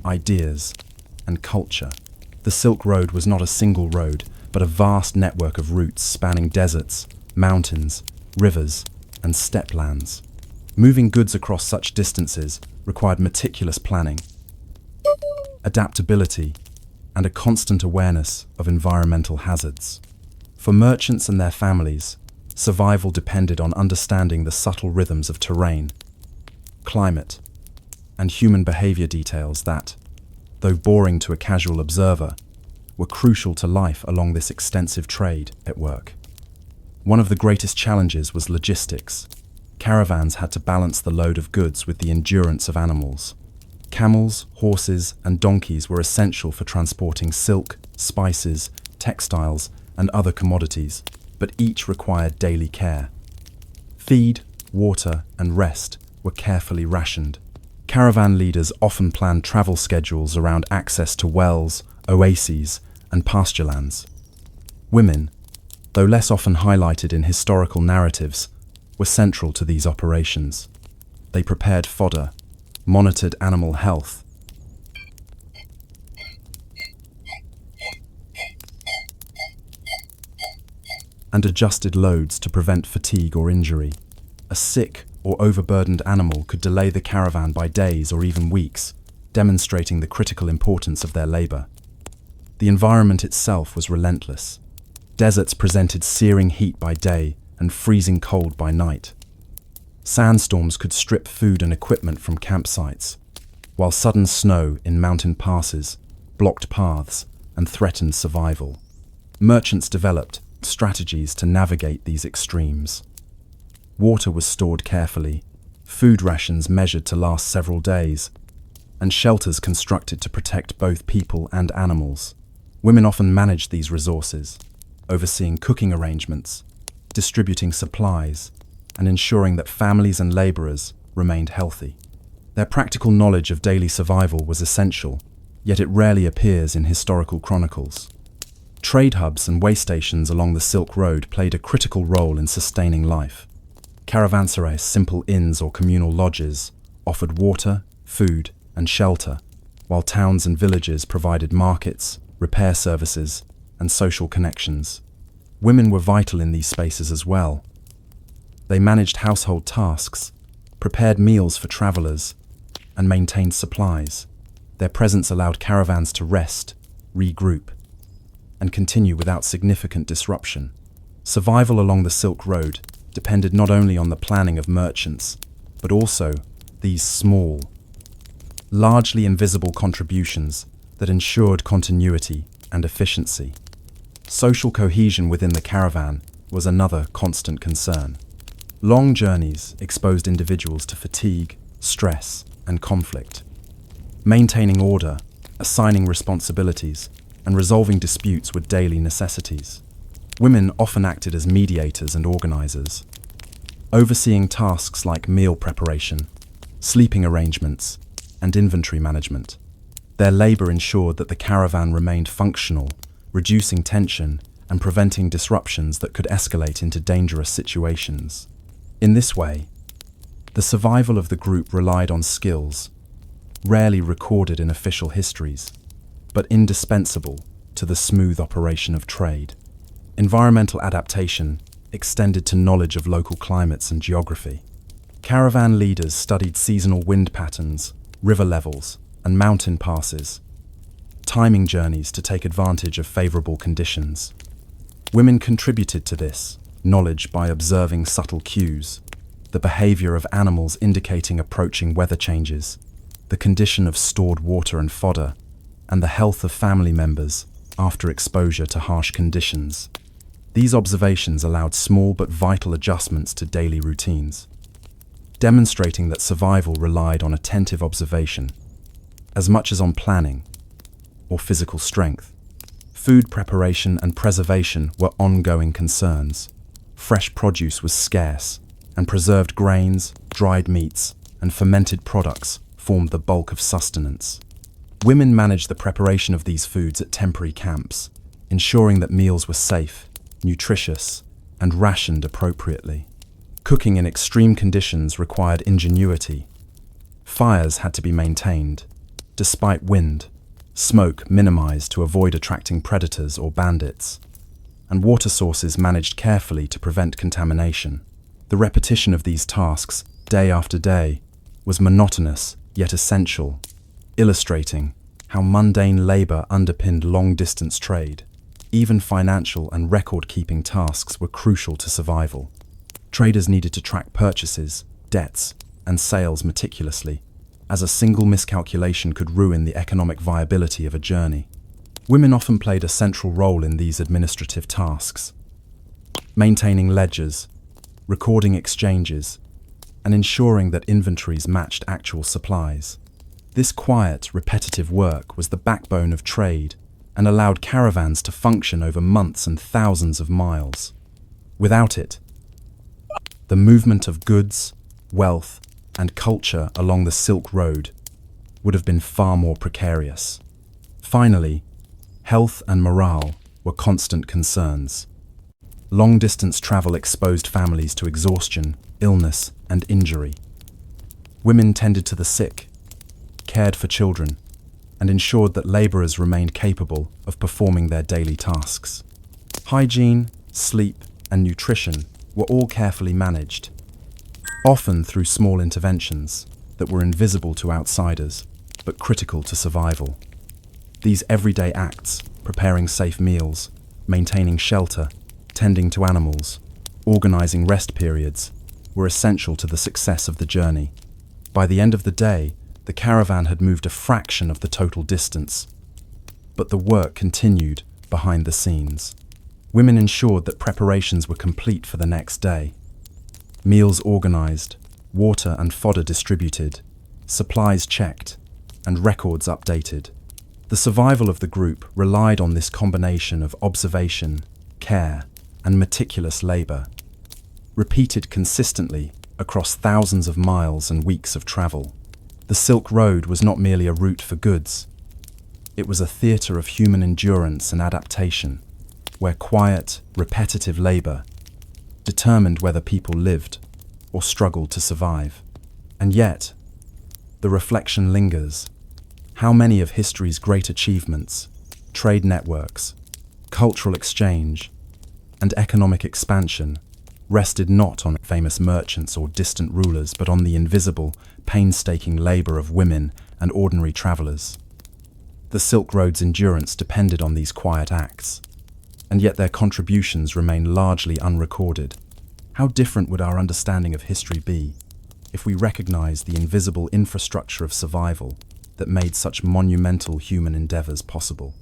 ideas, and culture? The Silk Road was not a single road, but a vast network of routes spanning deserts, mountains, rivers, and steppe lands. Moving goods across such distances required meticulous planning, adaptability, and a constant awareness of environmental hazards. For merchants and their families, survival depended on understanding the subtle rhythms of terrain, climate, and human behavior details that, though boring to a casual observer, were crucial to life along this extensive trade network. One of the greatest challenges was logistics. Caravans had to balance the load of goods with the endurance of animals. Camels, horses, and donkeys were essential for transporting silk, spices, textiles, and other commodities, but each required daily care. Feed, water, and rest were carefully rationed. Caravan leaders often planned travel schedules around access to wells, oases, and pasturelands. Women, though less often highlighted in historical narratives, were central to these operations. They prepared fodder, monitored animal health, and adjusted loads to prevent fatigue or injury. A sick or overburdened animal could delay the caravan by days or even weeks, demonstrating the critical importance of their labor. The environment itself was relentless. Deserts presented searing heat by day and freezing cold by night. Sandstorms could strip food and equipment from campsites, while sudden snow in mountain passes blocked paths and threatened survival. Merchants developed strategies to navigate these extremes. Water was stored carefully, food rations measured to last several days, and shelters constructed to protect both people and animals. Women often managed these resources, overseeing cooking arrangements, distributing supplies, and ensuring that families and laborers remained healthy. Their practical knowledge of daily survival was essential, yet it rarely appears in historical chronicles. Trade hubs and way stations along the Silk Road played a critical role in sustaining life. Caravanserais, simple inns or communal lodges, offered water, food, and shelter, while towns and villages provided markets, repair services, and social connections. Women were vital in these spaces as well. They managed household tasks, prepared meals for travelers, and maintained supplies. Their presence allowed caravans to rest, regroup, and continue without significant disruption. Survival along the Silk Road depended not only on the planning of merchants, but also these small, largely invisible contributions that ensured continuity and efficiency. Social cohesion within the caravan was another constant concern. Long journeys exposed individuals to fatigue, stress, and conflict. Maintaining order, assigning responsibilities, and resolving disputes were daily necessities. Women often acted as mediators and organizers, overseeing tasks like meal preparation, sleeping arrangements, and inventory management. Their labor ensured that the caravan remained functional, reducing tension and preventing disruptions that could escalate into dangerous situations. In this way, the survival of the group relied on skills, rarely recorded in official histories, but indispensable to the smooth operation of trade. Environmental adaptation extended to knowledge of local climates and geography. Caravan leaders studied seasonal wind patterns, river levels, and mountain passes, timing journeys to take advantage of favorable conditions. Women contributed to this knowledge by observing subtle cues, the behavior of animals indicating approaching weather changes, the condition of stored water and fodder, and the health of family members after exposure to harsh conditions. These observations allowed small but vital adjustments to daily routines, demonstrating that survival relied on attentive observation as much as on planning or physical strength. Food preparation and preservation were ongoing concerns. Fresh produce was scarce, and preserved grains, dried meats, and fermented products formed the bulk of sustenance. Women managed the preparation of these foods at temporary camps, ensuring that meals were safe, nutritious, and rationed appropriately. Cooking in extreme conditions required ingenuity. Fires had to be maintained, despite wind, smoke minimized to avoid attracting predators or bandits, and water sources managed carefully to prevent contamination. The repetition of these tasks, day after day, was monotonous yet essential, illustrating how mundane labor underpinned long-distance trade. Even financial and record-keeping tasks were crucial to survival. Traders needed to track purchases, debts, and sales meticulously, as a single miscalculation could ruin the economic viability of a journey. Women often played a central role in these administrative tasks, maintaining ledgers, recording exchanges, and ensuring that inventories matched actual supplies. This quiet, repetitive work was the backbone of trade and allowed caravans to function over months and thousands of miles. Without it, the movement of goods, wealth, and culture along the Silk Road would have been far more precarious. Finally, health and morale were constant concerns. Long-distance travel exposed families to exhaustion, illness, and injury. Women tended to the sick, cared for children, and ensured that laborers remained capable of performing their daily tasks. Hygiene, sleep, and nutrition were all carefully managed, often through small interventions that were invisible to outsiders, but critical to survival. These everyday acts, preparing safe meals, maintaining shelter, tending to animals, organizing rest periods, were essential to the success of the journey. By the end of the day, the caravan had moved a fraction of the total distance, but the work continued behind the scenes. Women ensured that preparations were complete for the next day. Meals organized, water and fodder distributed, supplies checked, and records updated. The survival of the group relied on this combination of observation, care, and meticulous labor, repeated consistently across thousands of miles and weeks of travel. The Silk Road was not merely a route for goods. It was a theater of human endurance and adaptation, where quiet, repetitive labor determined whether people lived or struggled to survive. And yet, the reflection lingers. How many of history's great achievements, trade networks, cultural exchange, and economic expansion rested not on famous merchants or distant rulers, but on the invisible, painstaking labor of women and ordinary travelers. The Silk Road's endurance depended on these quiet acts, and yet their contributions remain largely unrecorded. How different would our understanding of history be if we recognized the invisible infrastructure of survival that made such monumental human endeavors possible.